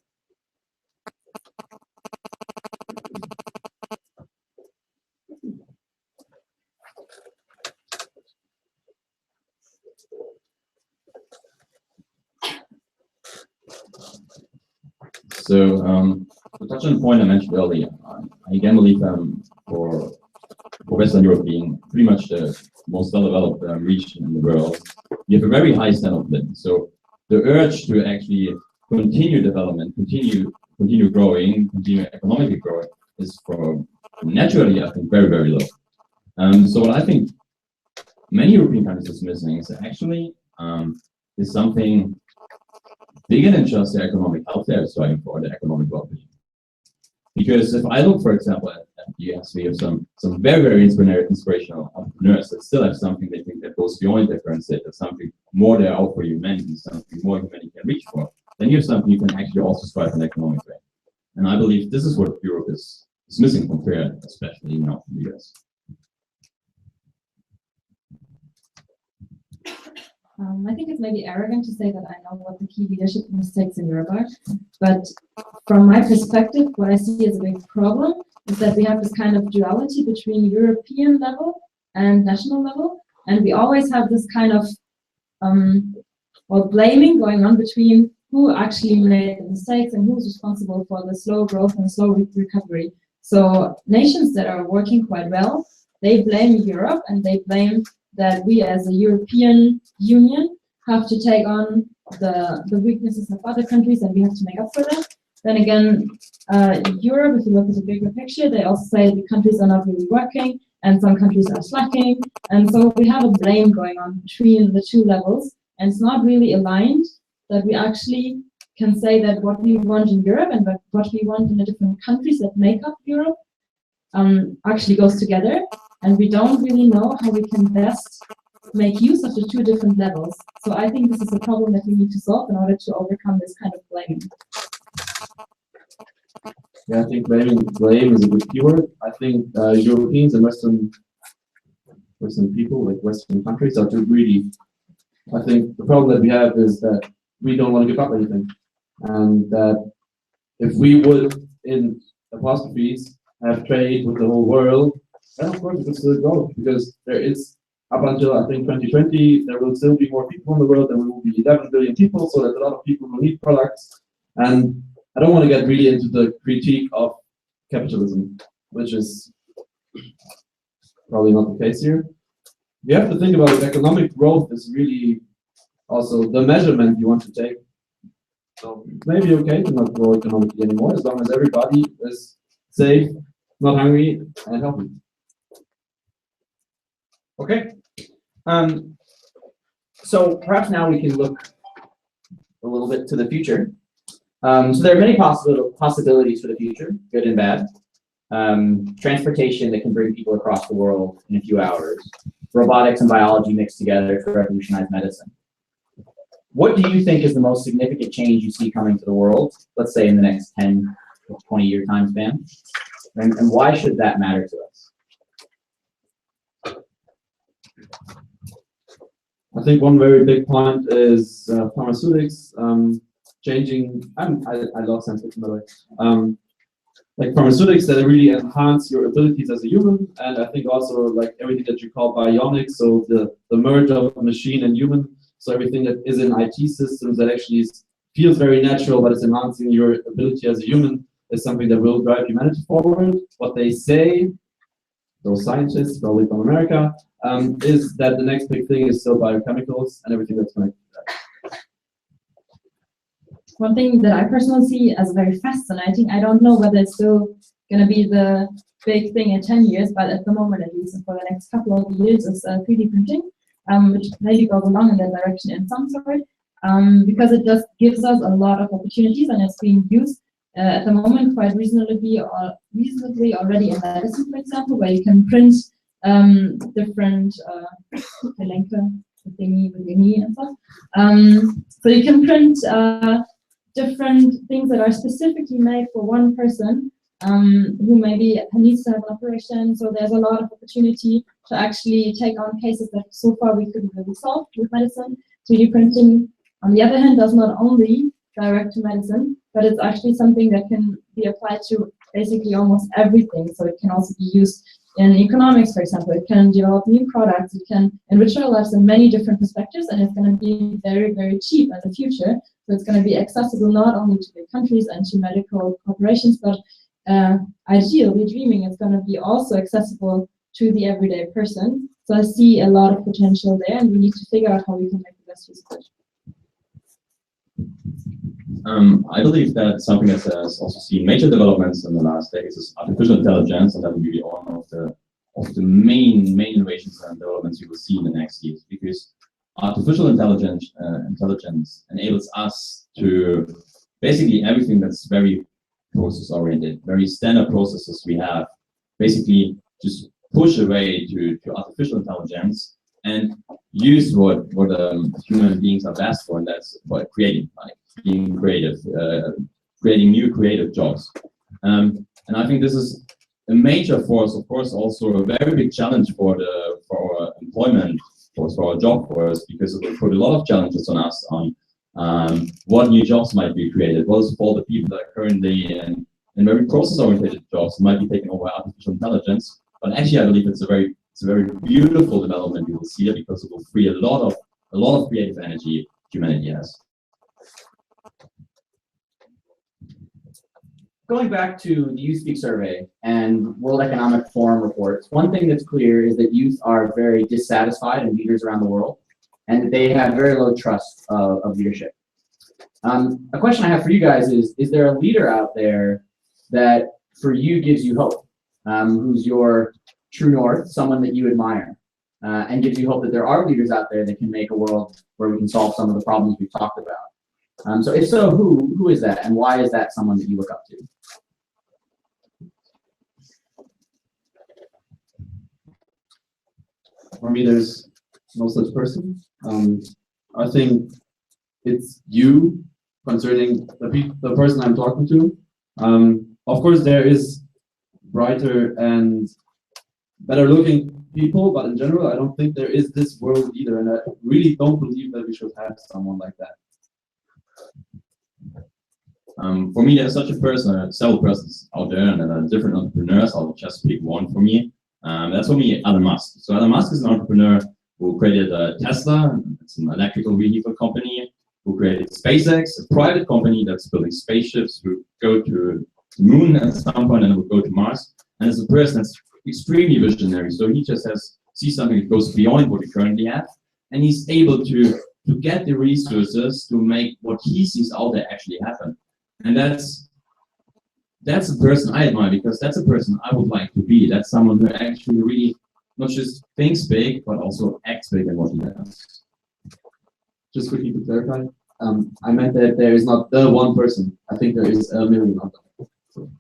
So, to touch on the point I mentioned earlier, I again believe for Western Europe being pretty much the most well-developed region in the world, you have a very high standard of living. So the urge to actually continue development, continue growing, continue economically growing is naturally, I think, very, very low. So what I think many European countries is missing is actually is something bigger than just the economic health they are striving for, the economic well-being. Because if I look, for example, at the US, we have some very, very inspirational entrepreneurs that still have something they think that goes beyond their current state, that's something more they offer humanity, something more humanity can reach for. Then you have something you can actually also strive in economic way. And I believe this is what Europe is missing compared, especially now in the US. I think it's maybe arrogant to say that I know what the key leadership mistakes in Europe are, but from my perspective, what I see as a big problem is that we have this kind of duality between European level and national level, and we always have this kind of blaming going on between who actually made the mistakes and who's responsible for the slow growth and slow recovery. So nations that are working quite well, they blame Europe and they blame that we as a European Union have to take on the weaknesses of other countries and we have to make up for that. Then again, Europe, if you look at the bigger picture, they also say the countries are not really working and some countries are slacking. And so we have a blame going on between the two levels, and it's not really aligned that we actually can say that what we want in Europe and what we want in the different countries that make up Europe actually goes together. And we don't really know how we can best make use of the two different levels. So I think this is a problem that we need to solve in order to overcome this kind of blaming. Yeah, I think blame is a good keyword. I think Europeans and Western people, like Western countries, are too greedy. I think the problem that we have is that we don't want to give up anything. And that if we would, in apostrophes, have trade with the whole world, then of course it will still go, because there is, up until I think 2020, there will still be more people in the world. There will be 11 billion people, so that a lot of people will need products. And I don't want to get really into the critique of capitalism, which is probably not the case here. You have to think about it. Economic growth is really also the measurement you want to take. So it may be okay to not grow economically anymore, as long as everybody is safe, not hungry, and healthy. Okay. So perhaps now we can look a little bit to the future. So there are many possibilities for the future, good and bad. Transportation that can bring people across the world in a few hours. Robotics and biology mixed together to revolutionize medicine. What do you think is the most significant change you see coming to the world, let's say in the next 10 or 20-year time span? And why should that matter to us? I think one very big point is pharmaceutics changing. I love science fiction, by the way. Like pharmaceutics that really enhance your abilities as a human, and I think also like everything that you call bionics, so the merge of machine and human, so everything that is in IT systems that actually feels very natural but is enhancing your ability as a human is something that will drive humanity forward. What they say, those scientists, probably from America, is that the next big thing is still biochemicals and everything that's connected to that. One thing that I personally see as very fascinating, I don't know whether it's still going to be the big thing in 10 years, but at the moment at least, and for the next couple of years, is 3D printing, which maybe goes along in that direction in some sort, because it just gives us a lot of opportunities, and it's being used at the moment quite reasonably already in medicine, for example, where you can print different thingy with your knee and stuff. So you can print different things that are specifically made for one person who maybe needs to have an operation. So there's a lot of opportunity to actually take on cases that so far we couldn't really solve with medicine. 3D printing On the other hand, does not only direct to medicine, but it's actually something that can be applied to basically almost everything. So it can also be used in economics, for example. It can develop new products. It can enrich our lives in many different perspectives, and it's going to be very, very cheap in the future. So it's going to be accessible not only to big countries and to medical corporations, but ideally, dreaming, it's going to be also accessible to the everyday person. So I see a lot of potential there, and we need to figure out how we can make the best use of it. I believe that something that has also seen major developments in the last decades is artificial intelligence, and that will be one of the main innovations and developments you will see in the next years, because artificial intelligence enables us to basically everything that's very process oriented, very standard processes we have, basically just push away to artificial intelligence and use what human beings are best for, and that's what creating, like being creative, creating new creative jobs. And I think this is a major force, of course, also a very big challenge for our employment force, for our job force, because it will put a lot of challenges on us on what new jobs might be created. What is for the people that are currently in very process-oriented jobs might be taken over by artificial intelligence. But actually, I believe it's a very beautiful development you will see, because it will free a lot of creative energy humanity has. Going back to the Youth Speak survey and World Economic Forum reports, one thing that's clear is that youth are very dissatisfied in leaders around the world, and that they have very low trust of leadership. A question I have for you guys is there a leader out there that for you gives you hope? Who's your true north, someone that you admire, and gives you hope that there are leaders out there that can make a world where we can solve some of the problems we've talked about? So if so, who is that, and why is that someone that you look up to? For me, there's no such person. I think it's you concerning the person I'm talking to. Of course, there is brighter and better looking people, but in general, I don't think there is this world either, and I really don't believe that we should have someone like that. For me, there's such a person, several persons out there, and different entrepreneurs. I'll just pick one for me. That's for me, Elon Musk. So Elon Musk is an entrepreneur who created Tesla. It's an electrical vehicle company. Who created SpaceX, a private company that's building spaceships who go to the moon at some point and will go to Mars. And as a person that's extremely visionary, so he just sees something that goes beyond what we currently have, and he's able to get the resources to make what he sees out there actually happen. And that's a person I admire, because that's a person I would like to be. That's someone who actually really not just thinks big, but also acts big in what he does. Just quickly to clarify, I meant that there is not the one person. I think there is a million of them. So.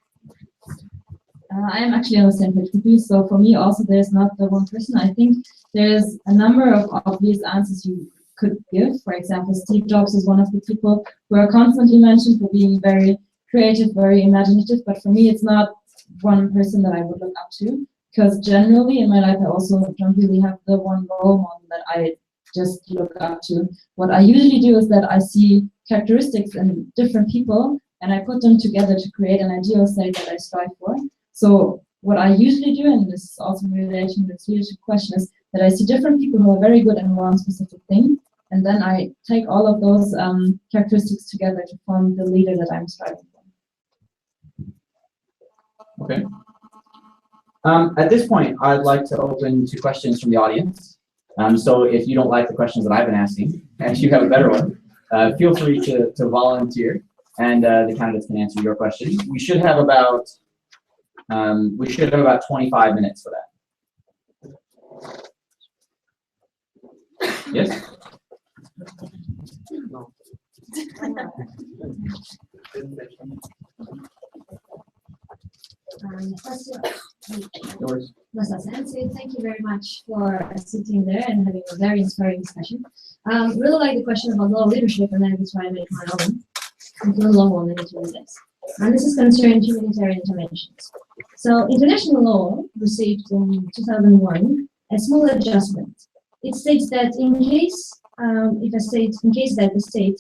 I am actually on the same page with you. So for me, also, there's not the one person. I think there's a number of obvious answers you could give. For example, Steve Jobs is one of the people who are constantly mentioned for being very creative, very imaginative. But for me, it's not one person that I would look up to, because generally in my life, I also don't really have the one role model that I just look up to. What I usually do is that I see characteristics in different people, and I put them together to create an ideal state that I strive for. So what I usually do, and this is also in relation to this leadership question, is that I see different people who are very good in one specific thing, and then I take all of those characteristics together to form the leader that I'm striving for. Okay. At this point, I'd like to open to questions from the audience. So if you don't like the questions that I've been asking, and you have a better one, feel free to volunteer, and the candidates can answer your questions. We should have about 25 minutes for that. Yes? No. Thank you very much for sitting there and having a very inspiring discussion. Really like the question about law leadership, and then I try to make my own. It's a long one, and it's really this. And this is concerning humanitarian interventions. So international law received in 2001 a small adjustment. It states that in case if a state, in case that the state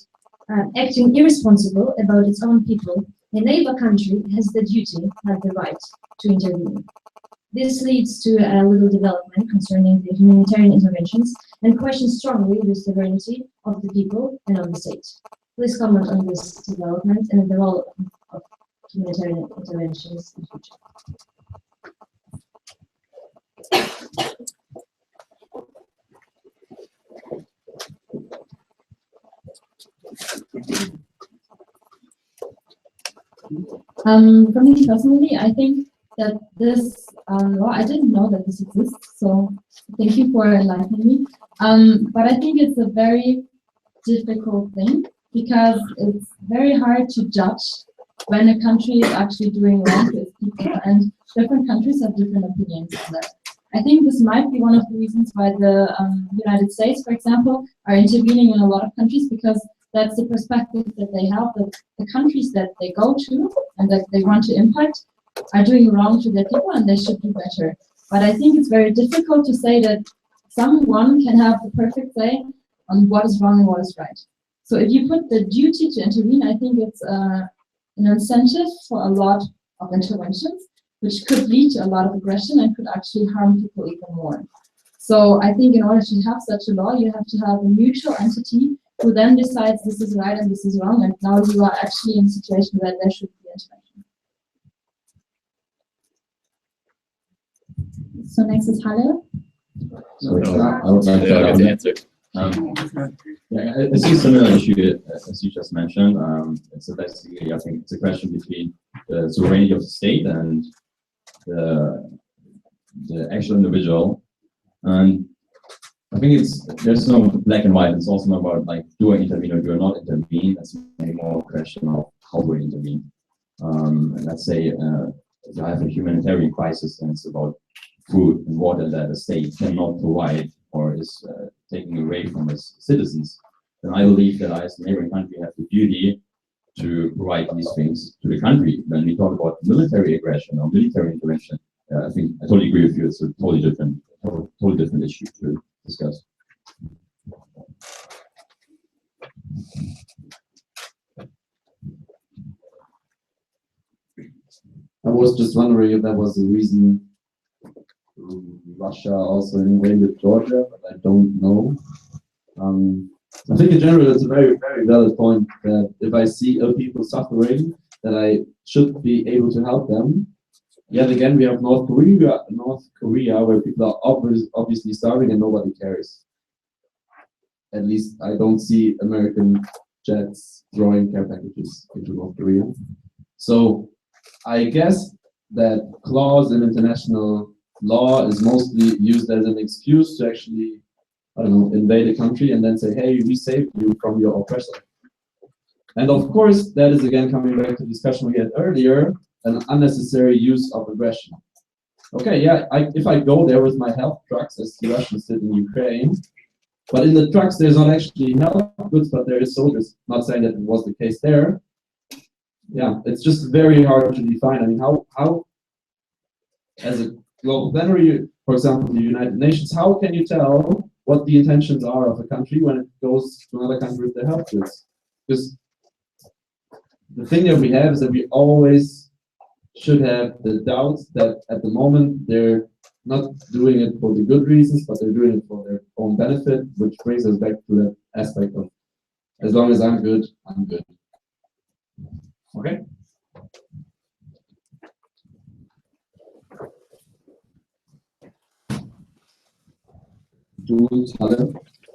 acting irresponsible about its own people, a neighbor country has the duty, has the right to intervene. This leads to a little development concerning the humanitarian interventions and questions strongly the sovereignty of the people and of the state. Please comment on this development and the role of humanitarian interventions in the future. For me personally, I think that this law, I didn't know that this exists, so thank you for enlightening me. But I think it's a very difficult thing because it's very hard to judge when a country is actually doing wrong to its people, and different countries have different opinions on that. I think this might be one of the reasons why the United States, for example, are intervening in a lot of countries, because that's the perspective that they have, that the countries that they go to and that they want to impact are doing wrong to their people and they should do better. But I think it's very difficult to say that someone can have the perfect say on what is wrong and what is right. So if you put the duty to intervene, I think it's an incentive for a lot of interventions, which could lead to a lot of aggression and could actually harm people even more. So I think in order to have such a law, you have to have a neutral entity who then decides this is right and this is wrong, and now you are actually in a situation where there should be intervention. So next is Halle. So I would like to answer. Yeah, I see a similar issue as you just mentioned. It's basically, I think it's a question between the sovereignty of the state and the actual individual. And I think there's no black and white. It's also not about like, do I intervene or do I not intervene? That's maybe more a question of how do I intervene. And let's say if I have a humanitarian crisis and it's about food and water that the state cannot provide or is taking away from its citizens, then I believe that I, as a neighboring country, have the duty to provide these things to the country. When we talk about military aggression or military intervention, I think I totally agree with you. It's a totally different issue to discuss. I was just wondering if that was the reason Russia also invaded Georgia, but I don't know. I think in general it's a very, very valid point that if I see people suffering, that I should be able to help them. Yet again, we have North Korea, where people are obviously starving and nobody cares. At least I don't see American jets throwing care packages into North Korea. So I guess that clause in international law is mostly used as an excuse to actually, I don't know, invade a country and then say, hey, we saved you from your oppressor. And of course, that is again coming back to the discussion we had earlier, an unnecessary use of aggression. Okay, yeah, if I go there with my help trucks, as the Russians did in Ukraine, but in the trucks there's not actually help goods, but there is soldiers. Not saying that it was the case there. Yeah, it's just very hard to define. I mean, how as a global plenary, for example, the United Nations, how can you tell what the intentions are of a country when it goes to another country with their help goods? Because the thing that we have is that we always should have the doubts that at the moment they're not doing it for the good reasons, but they're doing it for their own benefit, which brings us back to that aspect of as long as I'm good, I'm good. Okay?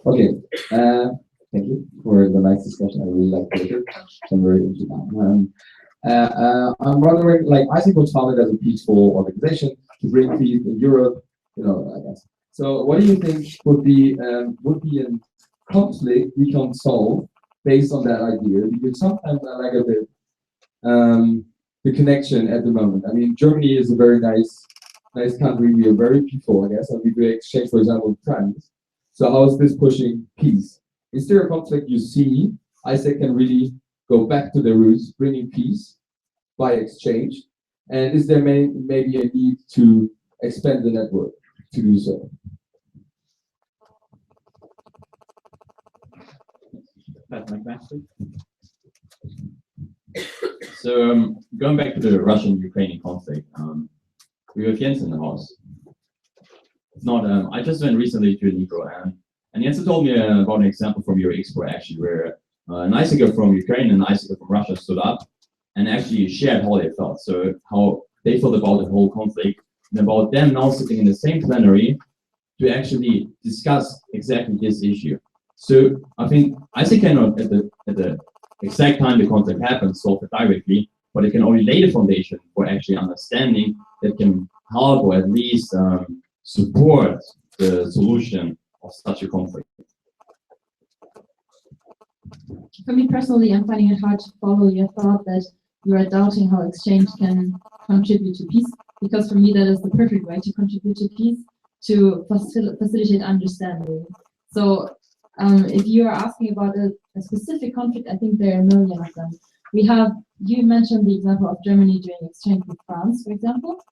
Okay, thank you for the nice discussion. I really liked it. I'm very interested. I'm wondering, like, ISIC was founded as a peaceful organization to bring peace in Europe, you know, I guess. So, what do you think would be a conflict we can solve based on that idea? Because sometimes I like a bit the connection at the moment. I mean, Germany is a very nice country. We are very peaceful, I guess, and we do exchange, for example, with friends. So how is this pushing peace? Is there a conflict you see ISAC can really go back to the roots, bringing peace by exchange? And is there maybe a need to expand the network to do so? So going back to the Russian-Ukrainian conflict, we have Jens in the house. It's not. I just went recently to an expo, and Jens told me about an example from your expo actually, where an icicle from Ukraine and an icicle from Russia stood up and actually shared how they felt. So how they felt about the whole conflict and about them now sitting in the same plenary to actually discuss exactly this issue. So I think ISIC cannot at the exact time the conflict happens solve it directly, but it can only lay the foundation for actually understanding that can help or at least support the solution of such a conflict. For me personally, I'm finding it hard to follow your thought that you are doubting how exchange can contribute to peace, because for me that is the perfect way to contribute to peace, to facilitate understanding. So if you are asking about a specific conflict, I think there are a million of them. You mentioned the example of Germany doing exchange with France, for example.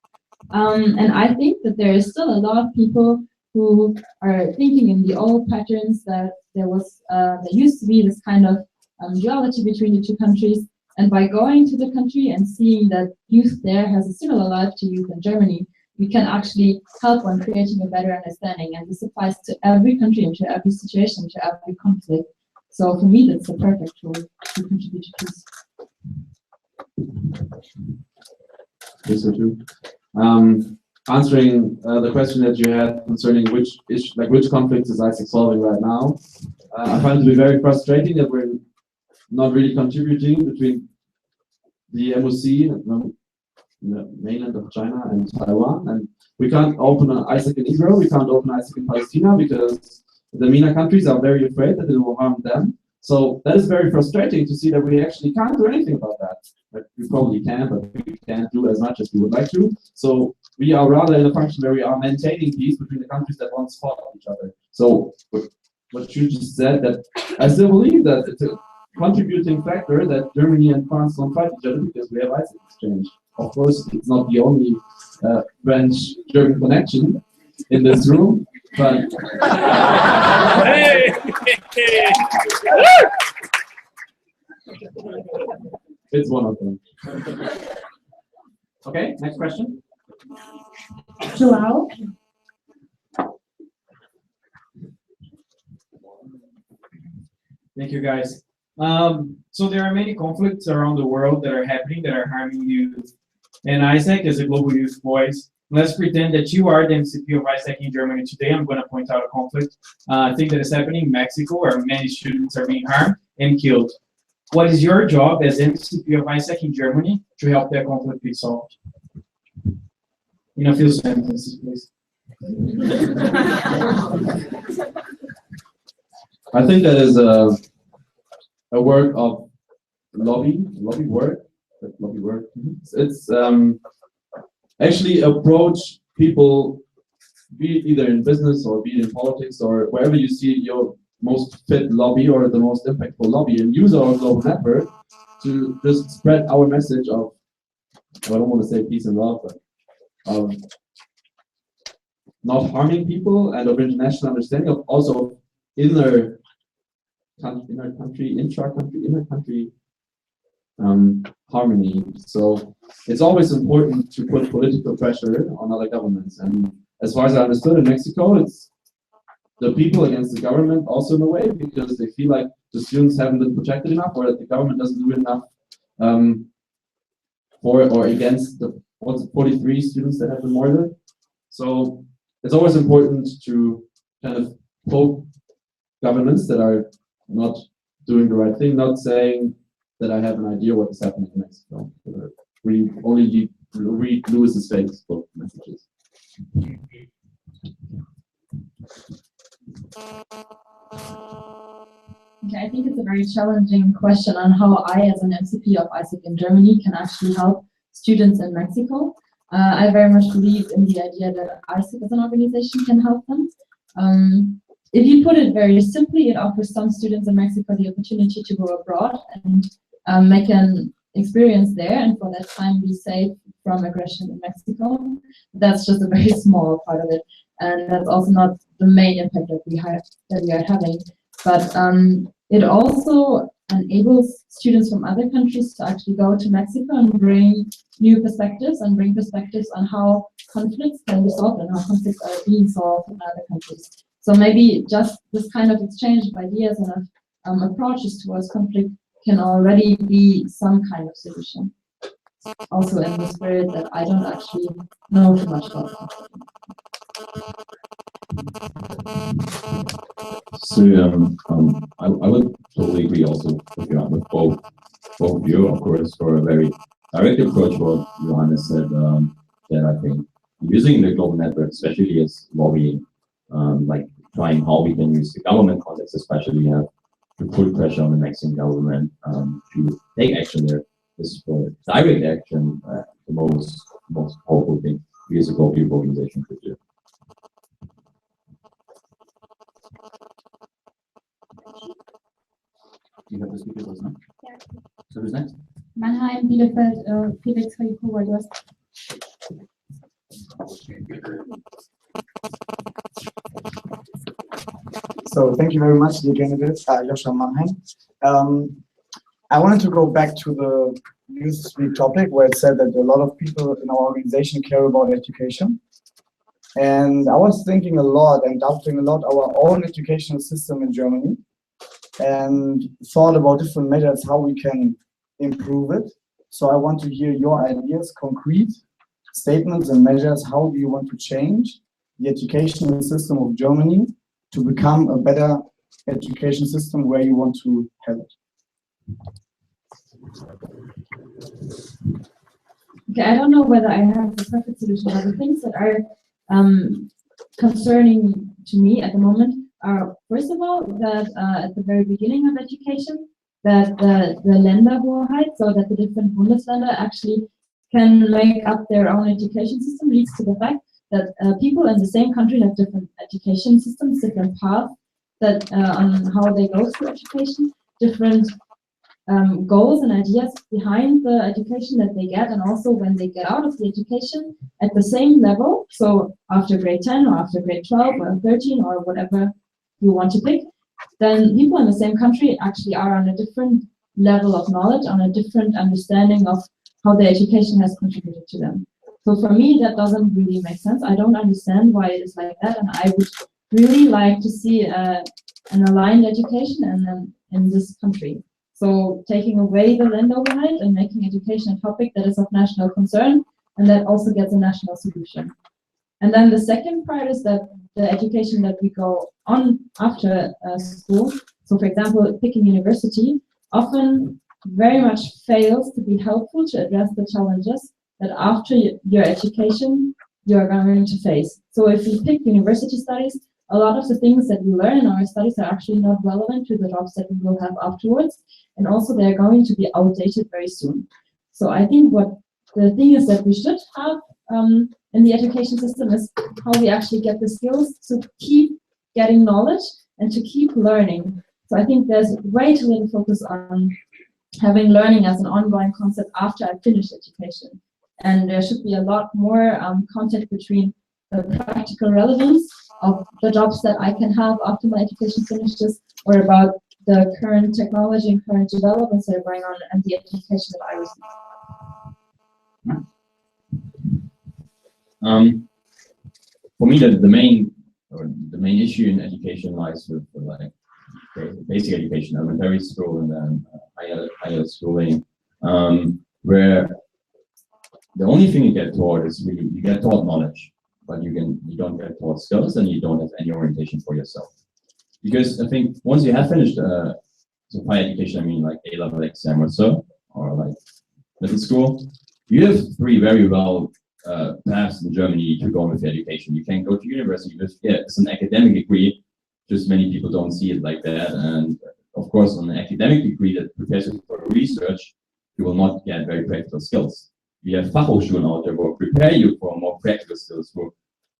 And I think that there is still a lot of people who are thinking in the old patterns that there used to be this kind of duality between the two countries. And by going to the country and seeing that youth there has a similar life to youth in Germany, we can actually help on creating a better understanding. And this applies to every country and to every situation, to every conflict. So for me, that's the perfect tool to contribute to peace. Yes, so too. Answering the question that you had concerning which conflicts is ISIC solving right now, I find it to be very frustrating that we're not really contributing between the MOC, the mainland of China and Taiwan, and we can't open an ISIC in Israel, we can't open ISIC in Palestine because the MENA countries are very afraid that it will harm them. So that is very frustrating to see that we actually can't do anything about that. But we probably can, but we can't do as much as we would like to. So we are rather in a function where we are maintaining peace between the countries that once fought each other. So what you just said, that I still believe that it's a contributing factor that Germany and France don't fight each other because we have ISIC exchange. Of course, it's not the only French-German connection in this room, but it's one of them. Okay, next question. Joao? Thank you, guys. So there are many conflicts around the world that are happening that are harming youth. And ISAC is a global youth voice. Let's pretend that you are the MCP of ISAC in Germany today. I'm going to point out a conflict. I think that is happening in Mexico, where many students are being harmed and killed. What is your job as MCP of ISAC in Germany to help that conflict be solved? In a few sentences, please. I think that is a work of lobby work. It's actually approach people, be it either in business or be it in politics or wherever you see your most fit lobby or the most impactful lobby, and use our global network to just spread our message of, I don't want to say peace and love, but of not harming people and of international understanding, of also inner country harmony. So it's always important to put political pressure on other governments. And as far as I understood, in Mexico, it's the people against the government also in a way, because they feel like the students haven't been protected enough, or that the government doesn't do enough for or against the 43 students that have been murdered. So it's always important to kind of poke governments that are not doing the right thing, not saying that I have an idea what is happening in Mexico. We only read Lewis's Facebook messages. Okay, I think it's a very challenging question on how I, as an MCP of ISIC in Germany, can actually help students in Mexico. I very much believe in the idea that ISIC as an organization can help them. If you put it very simply, it offers some students in Mexico the opportunity to go abroad and make an experience there, and for that time be safe from aggression in Mexico. That's just a very small part of it, and that's also not the main impact that we are having. But it also enables students from other countries to actually go to Mexico and bring new perspectives and bring perspectives on how conflicts can be solved and how conflicts are being solved in other countries. So maybe just this kind of exchange of ideas and approaches towards conflict can already be some kind of solution. Also in the spirit that I don't actually know too much about conflict. So I would totally agree also with both of you, of course, for a very direct approach. What Johannes said, that I think using the global network, especially as lobbying, like trying how we can use the government context, especially have to put pressure on the Mexican government to take action there. Is for direct action the most powerful thing we as a global organization could do. Do you have the speaker list now? Yeah. So who's next? Mannheim, Bielefeld, Felix Hayuko, du hast. So thank you very much, dear candidates. Joshua Mannheim. I wanted to go back to the Youth Speak topic where it said that a lot of people in our organization care about education. And I was thinking a lot and doubting a lot our own educational system in Germany and thought about different measures how we can improve it. So I want to hear your ideas, concrete statements and measures. How do you want to change the educational system of Germany to become a better education system where you want to have it? Okay, I don't know whether I have the perfect solution, but the things that are concerning to me at the moment are, first of all, that at the very beginning of education, that the Länderhoheit, so that the different Bundesländer actually can make up their own education system, leads to the fact that people in the same country have different education systems, different paths that on how they go through education, different goals and ideas behind the education that they get, and also when they get out of the education at the same level, so after grade 10 or after grade 12 or 13 or whatever you want to pick, then people in the same country actually are on a different level of knowledge, on a different understanding of how their education has contributed to them. So for me, that doesn't really make sense. I don't understand why it is like that, and I would really like to see an aligned education in this country. So taking away the Länderhoheit and making education a topic that is of national concern and that also gets a national solution. And then the second part is that the education that we go on after school, so for example, picking university, often very much fails to be helpful to address the challenges that after your education you're going to face. So if you pick university studies, a lot of the things that we learn in our studies are actually not relevant to the jobs that we will have afterwards, and also they're going to be outdated very soon. So I think what the thing is that we should have in the education system is how we actually get the skills to keep getting knowledge and to keep learning. So I think there's way too little focus on having learning as an ongoing concept after I finish education. And there should be a lot more contact between the practical relevance of the jobs that I can have after my education finishes, or about the current technology and current developments that are going on and the education that I receive. For me, the main issue in education lies with like basic education, elementary school, and then higher schooling, where the only thing you get taught is you get taught knowledge, but you don't get taught skills, and you don't have any orientation for yourself. Because I think once you have finished so higher education, I mean like A-level exam or so, or like middle school, you have three very well paths in Germany to go on with education. You can go to university with, it's an academic degree, just many people don't see it like that. And of course, on an academic degree that prepares you for research, you will not get very practical skills. We have Fachhochschulen out there who prepare you for more practical skills, who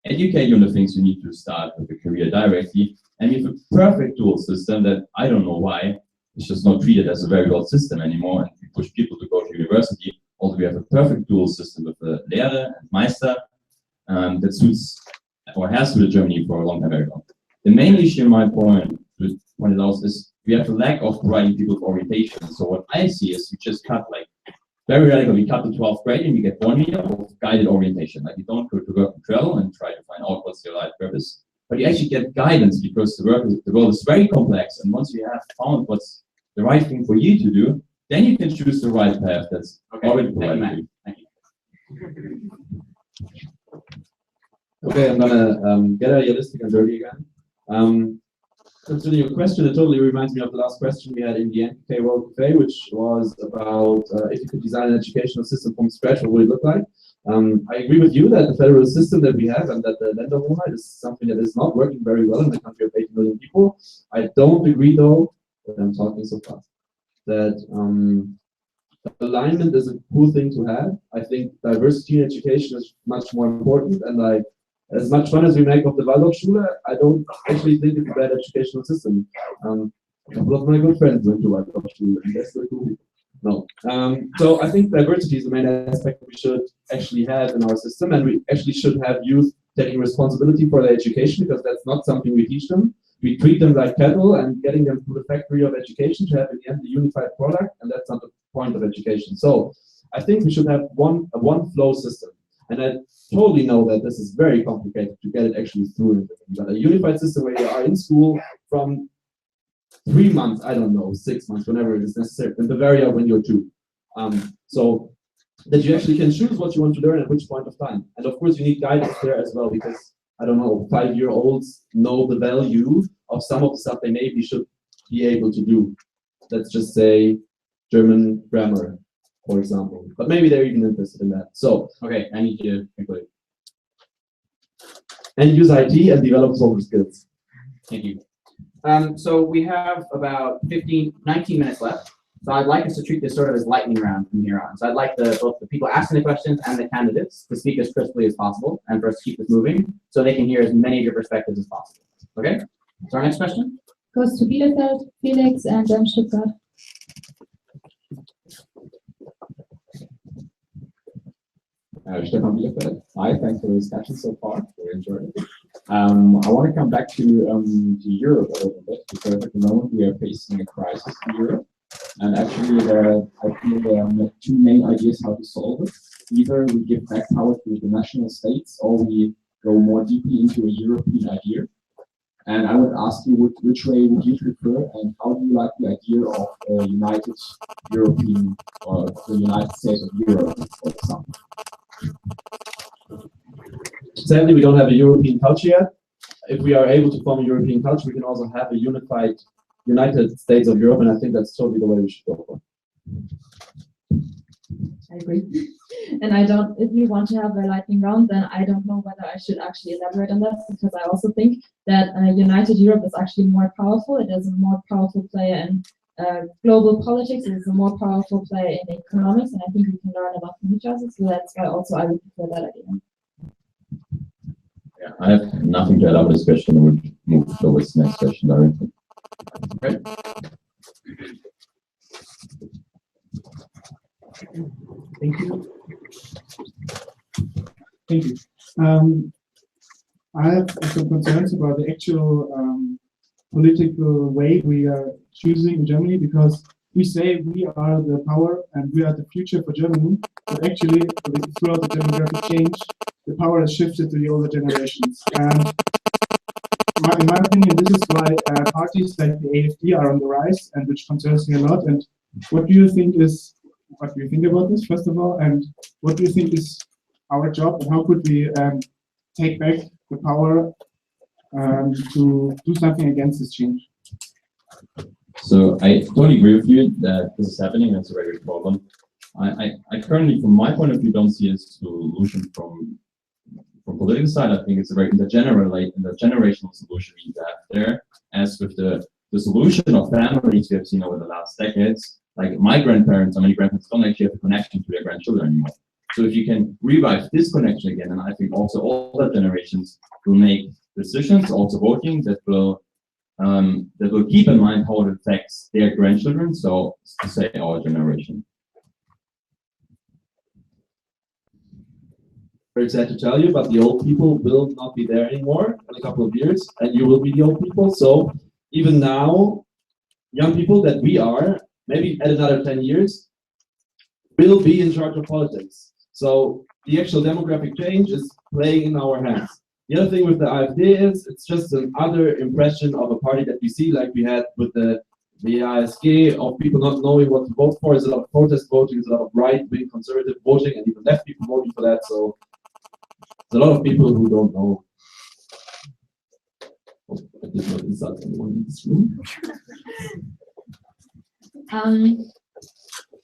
educate you on the things you need to start with a career directly. And we have a perfect dual system that I don't know why it's just not treated as a very well system anymore, and we push people to go to university. Also, we have a perfect dual system with the Lehre and Meister that suits or has suited Germany for a long time very long. The main issue, in my point, to point it out, is we have a lack of providing people with orientation. So what I see is you just cut like very radically cut the 12th grade and you get 1 year of guided orientation. Like you don't go to work and travel and try to find out what's your life purpose, but you actually get guidance because the world is very complex. And once you have found what's the right thing for you to do, then you can choose the right path that's already provided for you. Thank you. Okay, I'm gonna get idealistic and dirty again. Considering your question, it totally reminds me of the last question we had in the MCP World Cafe, which was about if you could design an educational system from scratch, what would it look like? I agree with you that the federal system that we have and that the Länderhoheit is something that is not working very well in a country of 80 million people. I don't agree, though, that I'm talking so fast, that alignment is a cool thing to have. I think diversity in education is much more important, and like, as much fun as we make of the Waldorfschule, I don't actually think it's a bad educational system. A couple of my good friends went to Waldorfschule, and that's very cool. No. So I think diversity is the main aspect we should actually have in our system, and we actually should have youth taking responsibility for their education, because that's not something we teach them. We treat them like cattle and getting them through the factory of education to have in the end a unified product, and that's not the point of education. So I think we should have a one flow system. And I totally know that this is very complicated to get it actually through. But a unified system where you are in school from 3 months, I don't know, 6 months, whenever it is necessary, in Bavaria when you're 2. So that you actually can choose what you want to learn at which point of time. And of course you need guidance there as well, because I don't know, 5-year-olds know the value of some of the stuff they maybe should be able to do. Let's just say German grammar, for example. But maybe they're even interested in that. So, okay, I need you to conclude. And use IT and develop social skills. Thank you. So we have about 19 minutes left. So I'd like us to treat this sort of as lightning round from here on. So I'd like both the people asking the questions and the candidates to speak as crisply as possible, and for us to keep this moving so they can hear as many of your perspectives as possible. Okay? So our next question goes to Bielefeld, Felix, and then Stuttgart. Stefan Bielefeld. Hi, thanks for the discussion so far. Very enjoyed it. I want to come back to Europe a little bit, because at the moment we are facing a crisis in Europe. And actually, I feel there are 2 main ideas how to solve it. Either we give back power to the national states, or we go more deeply into a European idea. And I would ask you, which way would you prefer, and how do you like the idea of a united European, or the United States of Europe, for example? Sadly, we don't have a European culture yet. If we are able to form a European culture, we can also have a United States of Europe, and I think that's totally the way we should go for. I agree. And I don't, if you want to have a lightning round, then I don't know whether I should actually elaborate on that, because I also think that United Europe is actually more powerful. It is a more powerful player in global politics. It is a more powerful player in economics, and I think we can learn a lot from each other. So that's why also I would prefer that idea. Yeah, I have nothing to add on this question. I would move towards the next question directly. Okay. Thank you. Thank you. I have some concerns about the actual political way we are choosing in Germany, because we say we are the power and we are the future for Germany, but actually throughout the demographic change, the power has shifted to the older generations. And in my opinion, this is why parties like the AfD are on the rise, and which concerns me a lot. And what do you think about this, first of all, and what do you think is our job, and how could we take back the power to do something against this change? So I totally agree with you that this is happening. That's a very big problem. I currently, from my point of view, don't see a solution from political side. I think it's a very intergenerational solution we have there. As with the solution of families we have seen over the last decades, like my grandparents, many grandparents don't actually have a connection to their grandchildren anymore. So if you can revive this connection again, and I think also all the generations will make decisions, also voting, that will keep in mind how it affects their grandchildren, so to say our generation. Very sad to tell you, but the old people will not be there anymore in a couple of years, and you will be the old people. So even now, young people that we are, maybe at another 10 years, will be in charge of politics. So the actual demographic change is playing in our hands. The other thing with the AfD is it's just another impression of a party that we see, like we had with the ASG, of people not knowing what to vote for. There's a lot of protest voting, there's a lot of right-wing conservative voting, and even left people voting for that. So there's a lot of people who don't know. Oh, I did not insult anyone in this room.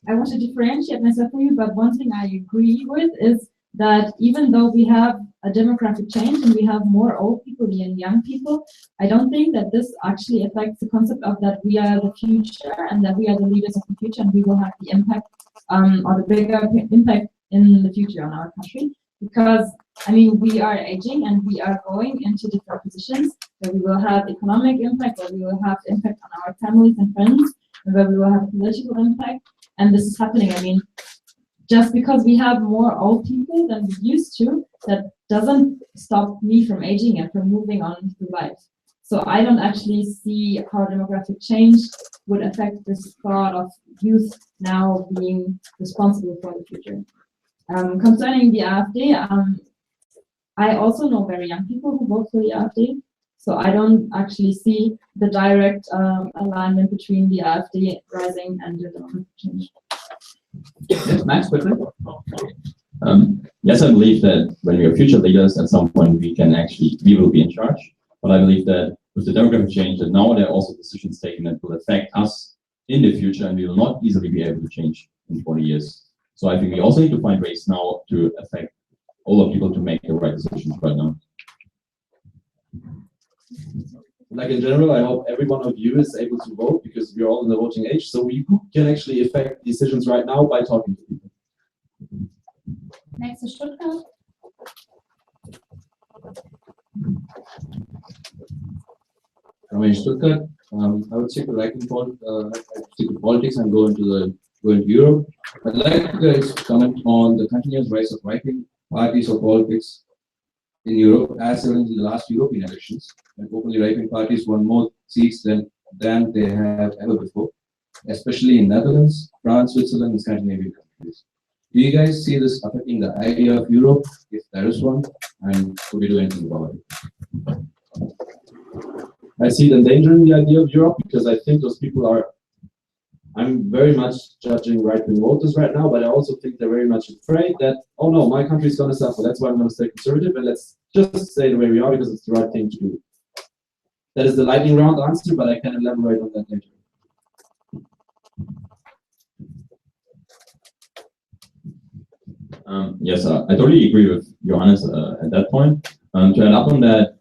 I want to differentiate myself from you, but one thing I agree with is that even though we have a demographic change and we have more old people than young people, I don't think that this actually affects the concept of that we are the future and that we are the leaders of the future and we will have the impact or the bigger impact in the future on our country. Because, I mean, we are aging and we are going into different positions where we will have economic impact, where we will have impact on our families and friends, and where we will have political impact. And this is happening. I mean, just because we have more old people than we used to, that doesn't stop me from aging and from moving on through life. So I don't actually see how demographic change would affect this thought of youth now being responsible for the future. Concerning the AfD, I also know very young people who vote for the AfD. So I don't actually see the direct alignment between the AfD rising and the demographic change. Yes, Max, quickly. Yes, I believe that when we are future leaders, at some point we will be in charge. But I believe that with the demographic change, that now there are also decisions taken that will affect us in the future, and we will not easily be able to change in 40 years. So I think we also need to find ways now to affect older people to make the right decisions right now. Like in general, I hope every one of you is able to vote because we're all in the voting age, so we can actually affect decisions right now by talking to people. Next is Stuttgart. I'm in Stuttgart. I would stick with politics and go into Europe. I'd like to guys comment on the continuous rise of right-wing parties or politics in Europe, as well in the last European elections, when openly right-wing parties won more seats than they have ever before, especially in Netherlands, France, Switzerland, and Scandinavian countries. Do you guys see this affecting the idea of Europe, if there is one, and could we do anything about it? I see the danger in the idea of Europe because I think those people are, I'm very much judging right-wing voters right now, but I also think they're very much afraid that, oh no, my country is going to suffer. That's why I'm going to stay conservative, and let's just stay the way we are because it's the right thing to do. That is the lightning round answer, but I can elaborate on that later. Yes, I totally agree with Johannes at that point. To add up on that,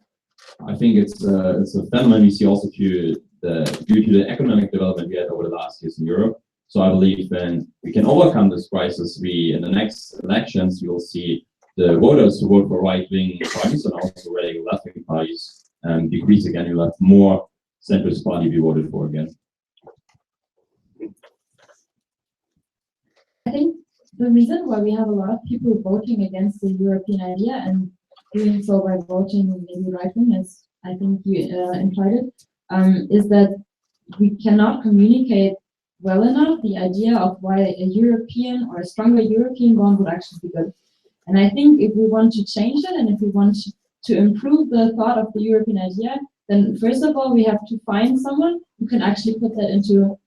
I think it's a phenomenon we see also due to the economic development we had over the last years in Europe. So I believe when we can overcome this crisis, in the next elections, we will see the voters who vote for right-wing parties and also regular left-wing parties decrease again. You'll have more centrist party be voted for again. I think the reason why we have a lot of people voting against the European idea and doing so by voting maybe right-wing, as I think you implied it, is that we cannot communicate well enough the idea of why a European or a stronger European bond would actually be good. And I think if we want to change it and if we want to improve the thought of the European idea, then first of all, we have to find someone who can actually put that into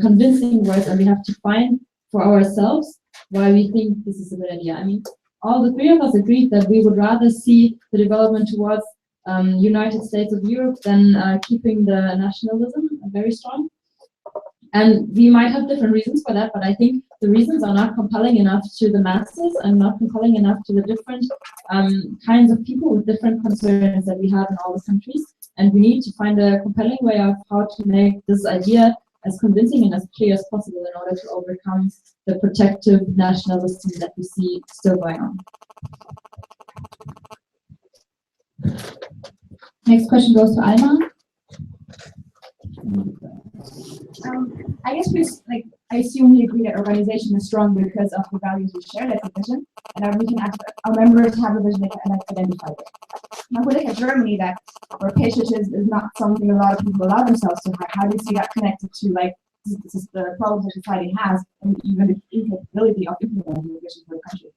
convincing words, and we have to find for ourselves why we think this is a good idea. I mean, all the three of us agreed that we would rather see the development towards United States of Europe than keeping the nationalism very strong. And we might have different reasons for that, but I think the reasons are not compelling enough to the masses and not compelling enough to the different kinds of people with different concerns that we have in all the countries. And we need to find a compelling way of how to make this idea as convincing and as clear as possible in order to overcome the protective nationalism that we see still going on. Next question goes to Alma. I guess I assume we agree that organization is strong because of the values we share, like the vision, and our members have a vision they can identify with. Now, if we look at Germany, where patriotism is not something a lot of people allow themselves to have, how do you see that connected to like this is the problems that society has, and even the incapability of implementing the vision for the country?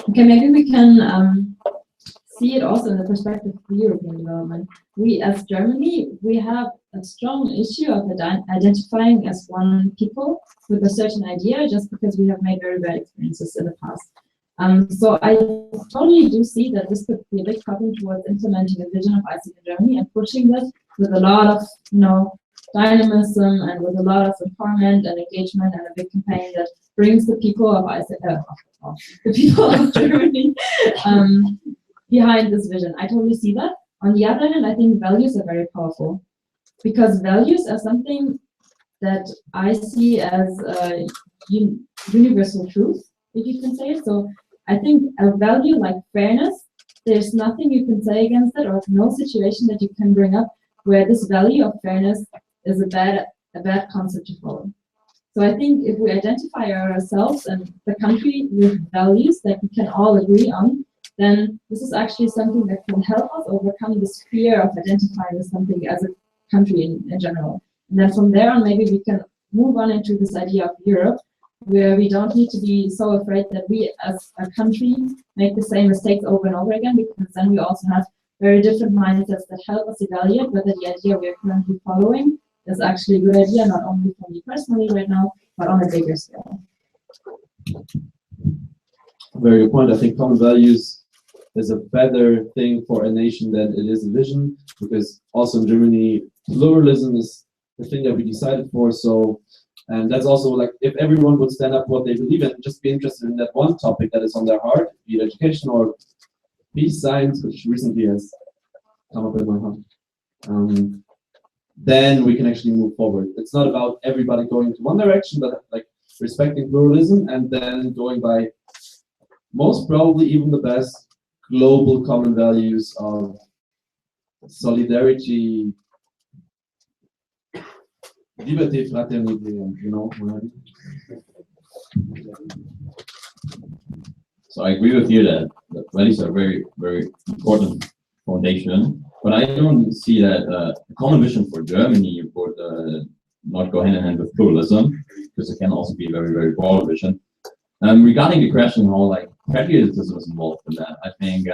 Okay, maybe we can see it also in the perspective of European development. We, as Germany, we have a strong issue of identifying as one people with a certain idea just because we have made very bad experiences in the past. So I totally do see that this could be a big problem towards implementing a vision of ICT in Germany and pushing this with a lot of, dynamism and with a lot of empowerment and engagement and a big campaign that brings the people of the people of Germany behind this vision. I totally see that. On the other hand, I think values are very powerful because values are something that I see as universal truth, if you can say it. So I think a value like fairness, there's nothing you can say against it, or no situation that you can bring up where this value of fairness is a bad concept to follow. So I think if we identify ourselves and the country with values that we can all agree on, then this is actually something that can help us overcome this fear of identifying as something as a country in general. And then from there on, maybe we can move on into this idea of Europe, where we don't need to be so afraid that we as a country make the same mistakes over and over again, because then we also have very different mindsets that help us evaluate whether the idea we are currently following is actually a good idea, not only for me personally right now, but on a bigger scale. Very good point. I think common values is a better thing for a nation than it is a vision, because also in Germany, pluralism is the thing that we decided for. So, and that's also like if everyone would stand up for what they believe in and just be interested in that one topic that is on their heart, be it education or peace science, which recently has come up in my heart. Then we can actually move forward. It's not about everybody going into one direction, but like respecting pluralism and then going by most probably even the best global common values of solidarity, liberté, fraternité, So I agree with you that values are very, very important foundation, but I don't see that a common vision for Germany would not go hand in hand with pluralism, because it can also be a very, very broad vision. Regarding the question how like patriotism is involved in that, I think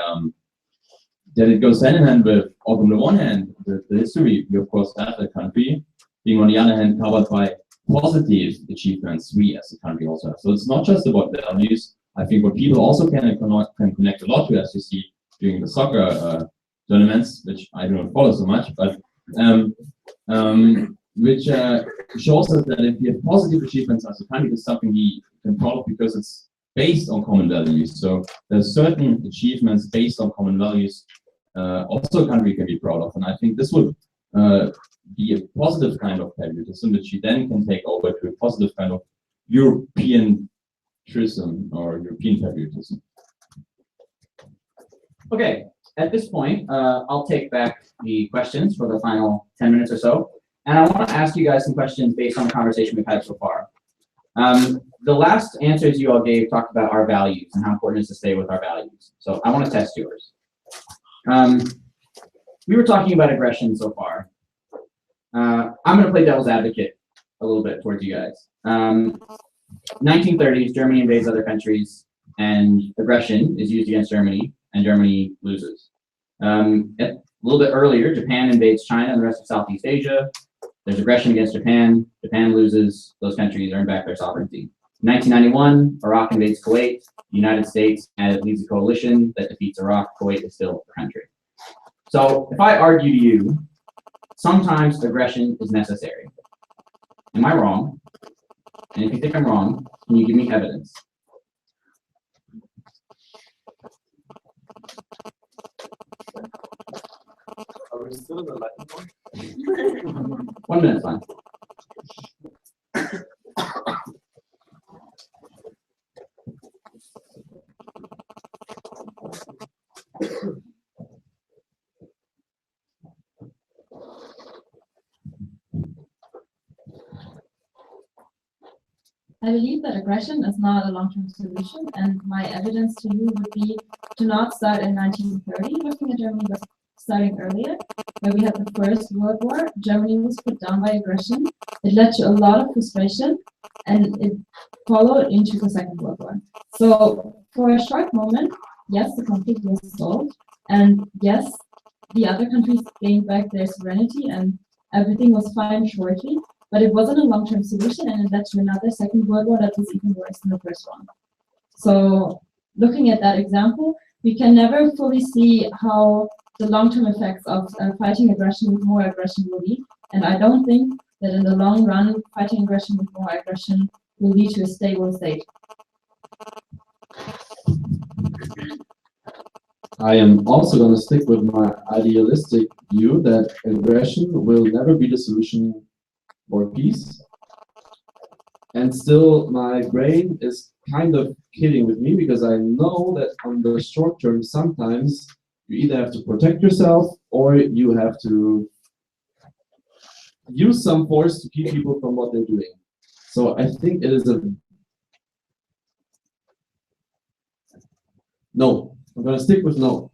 that it goes hand in hand with, on the one hand, the history we of course have the country, being on the other hand covered by positive achievements we as a country also have. So it's not just about values. I think what people also can connect a lot to, as you see during the soccer tournaments, which I do not follow so much, but which shows us that if we have positive achievements as a country, it's something we can follow because it's based on common values. So there's certain achievements based on common values also a country can be proud of, and I think this would be a positive kind of patriotism, which you then can take over to a positive kind of European or European patriotism. Okay, at this point, I'll take back the questions for the final 10 minutes or so. And I want to ask you guys some questions based on the conversation we've had so far. The last answers you all gave talked about our values and how important it is to stay with our values. So I want to test yours. We were talking about aggression so far. I'm going to play devil's advocate a little bit towards you guys. 1930s, Germany invades other countries, and aggression is used against Germany, and Germany loses. A little bit earlier, Japan invades China and the rest of Southeast Asia. There's aggression against Japan. Japan loses. Those countries earn back their sovereignty. In 1991, Iraq invades Kuwait. The United States leads a coalition that defeats Iraq. Kuwait is still a country. So if I argue to you, sometimes aggression is necessary. Am I wrong? And if you think I'm wrong, can you give me evidence? Are we still in the Latin one? 1 minute, fine. I believe that aggression is not a long-term solution, and my evidence to you would be to not start in 1930 looking at Germany, but starting earlier, where we had the First World War. Germany was put down by aggression. It led to a lot of frustration, and it followed into the Second World War. So for a short moment, yes, the conflict was solved, and yes, the other countries gained back their sovereignty, and everything was fine shortly. But it wasn't a long-term solution, and it led to another Second World War that was even worse than the first one. So looking at that example, we can never fully see how the long-term effects of fighting aggression with more aggression will be. And I don't think that in the long run, fighting aggression with more aggression will lead to a stable state. I am also going to stick with my idealistic view that aggression will never be the solution for peace. And still, my brain is kind of kidding with me because I know that on the short term, sometimes you either have to protect yourself or you have to use some force to keep people from what they're doing. So I think it is a no. I'm going to stick with no.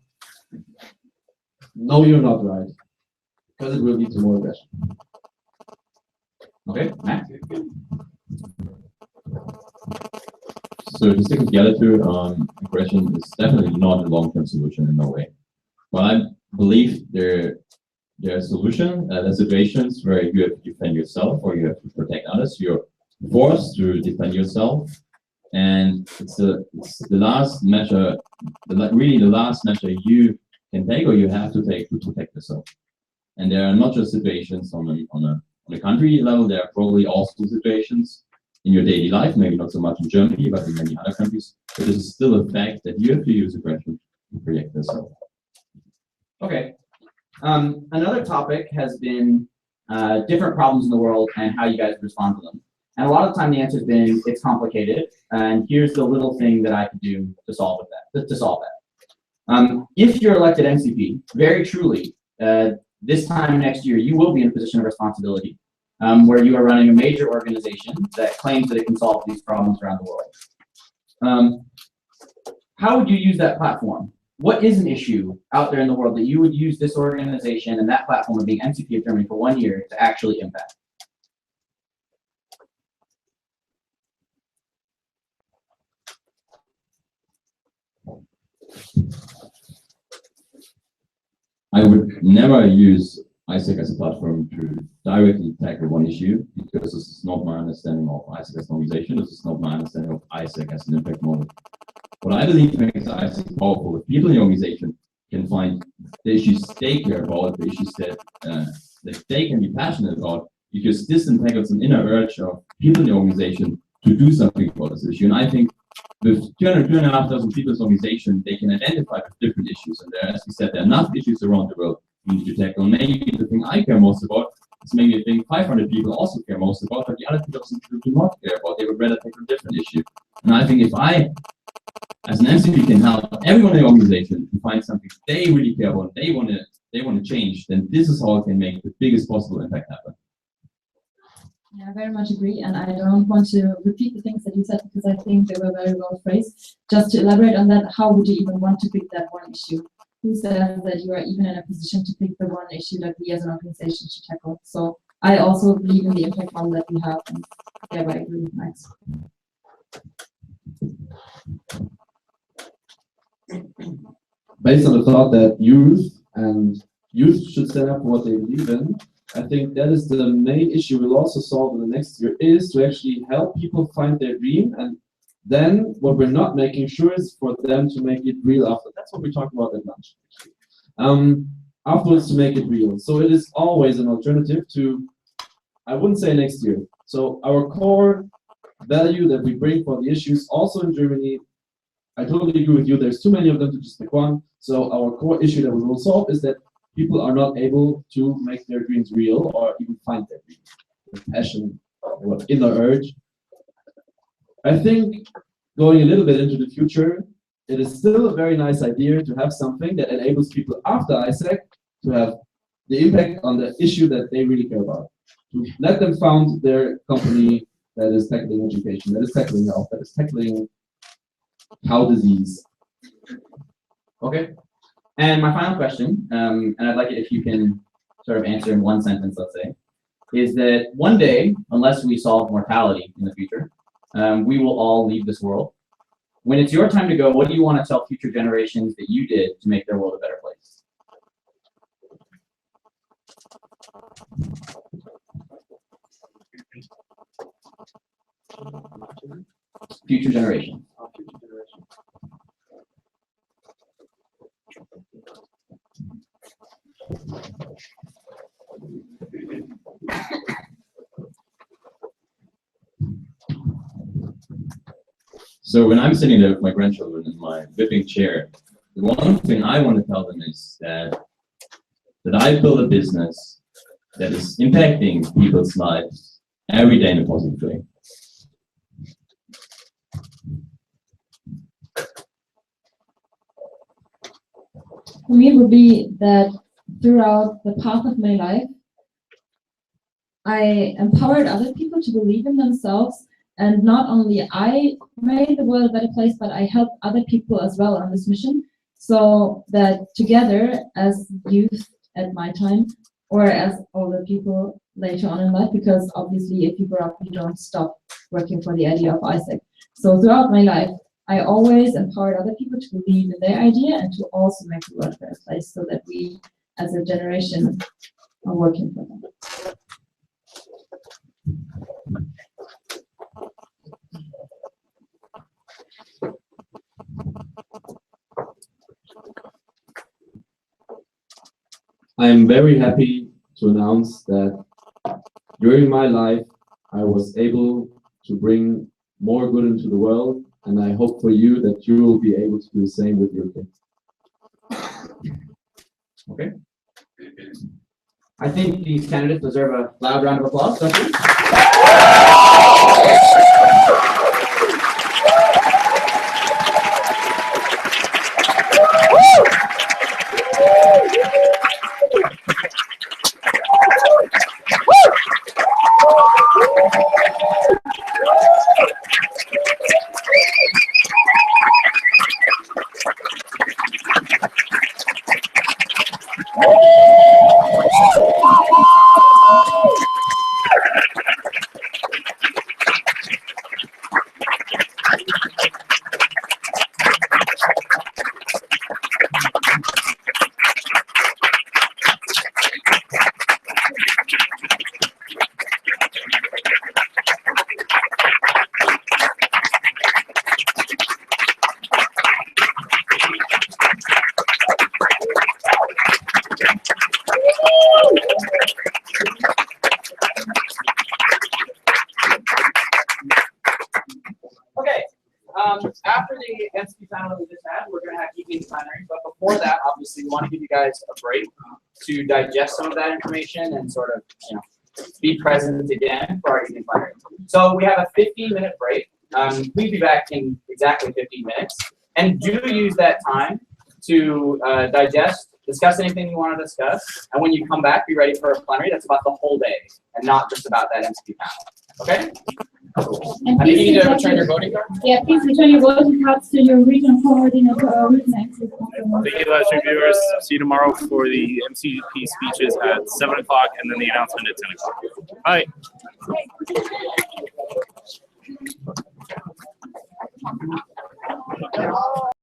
No, you're not right. Because it will lead to more aggression. Okay, Matt? So to stick with the other two, aggression is definitely not a long-term solution in no way. But I believe there are solutions. There are situations where you have to defend yourself or you have to protect others. You're forced to defend yourself, and it's the last measure, really the last measure you can take or you have to take to protect yourself. And there are not just situations on a country level. There are probably also situations in your daily life, maybe not so much in Germany, but in many other countries. But it is still a fact that you have to use aggression to protect yourself. Okay. Another topic has been different problems in the world and how you guys respond to them. And a lot of the time the answer has been it's complicated, and here's the little thing that I could do to solve that. If you're elected MCP, very truly, this time next year you will be in a position of responsibility where you are running a major organization that claims that it can solve these problems around the world. How would you use that platform? What is an issue out there in the world that you would use this organization and that platform of being MCP of Germany for 1 year to actually impact? I would never use ISEC as a platform to directly tackle one issue, because this is not my understanding of ISEC as an organization. This is not my understanding of ISEC as an impact model. What I believe makes ISEC powerful, if people in the organization can find the issues they care about, the issues that they can be passionate about, because this then tackles an inner urge of people in the organization to do something about this issue. And I think with 2,500 people's organization, they can identify with different issues. And there, as we said, there are enough issues around the world we need to tackle. Maybe the thing I care most about is maybe a thing 500 people also care most about, but the other 2,000 people do not care about. They would rather tackle a different issue. And I think if I, as an MCP, can help everyone in the organization to find something they really care about, they want to change, then this is how I can make the biggest possible impact happen. Yeah, I very much agree, and I don't want to repeat the things that you said because I think they were very well phrased. Just to elaborate on that, how would you even want to pick that one issue? Who says that you are even in a position to pick the one issue that we as an organization should tackle? So I also believe in the impact model that we have, and yeah, I agree with Max. Based on the thought that youth should stand up for what they believe in, I think that is the main issue we'll also solve in the next year, is to actually help people find their dream, and then what we're not making sure is for them to make it real after. That's what we talked about at lunch. Afterwards, to make it real. So it is always an alternative to, I wouldn't say next year, So our core value that we bring for the issues also in Germany, I totally agree with you, there's too many of them to just pick one. So our core issue that we will solve is that people are not able to make their dreams real or even find their dreams, their passion, or inner urge. I think going a little bit into the future, it is still a very nice idea to have something that enables people after ISAC to have the impact on the issue that they really care about. To let them found their company that is tackling education, that is tackling health, that is tackling cow disease. Okay. And my final question, and I'd like it if you can sort of answer in one sentence, let's say, is that one day, unless we solve mortality in the future, we will all leave this world. When it's your time to go, what do you want to tell future generations that you did to make their world a better place? Future generation. So when I'm sitting there with my grandchildren in my whipping chair, the one thing I want to tell them is that I build a business that is impacting people's lives every day in a positive way. For me, it would be that throughout the path of my life, I empowered other people to believe in themselves, and not only I made the world a better place, but I helped other people as well on this mission, so that together as youth at my time, or as older people later on in life, because obviously if you grow up, you don't stop working for the idea of ISAC. So throughout my life, I always empowered other people to believe in their idea and to also make the world a better place, so that we as a generation are working for them. I am very happy to announce that during my life, I was able to bring more good into the world, and I hope for you that you will be able to do the same with your kids. Okay. I think these candidates deserve a loud round of applause, don't you? After the MCP panel that we just had, we're going to have evening plenary. But before that, obviously, we want to give you guys a break to digest some of that information and sort of, be present again for our evening plenary. So we have a 15-minute break. Please be back in exactly 15 minutes. And do use that time to digest, discuss anything you want to discuss. And when you come back, be ready for a plenary that's about the whole day and not just about that MCP panel. Okay? And I think you need to please return your voting card. Yeah, please return your voting cards to your regional coordinator or regional executive. Thank you, live stream viewers. See you tomorrow for the MCP speeches at 7 o'clock and then the announcement at 10 o'clock. Bye.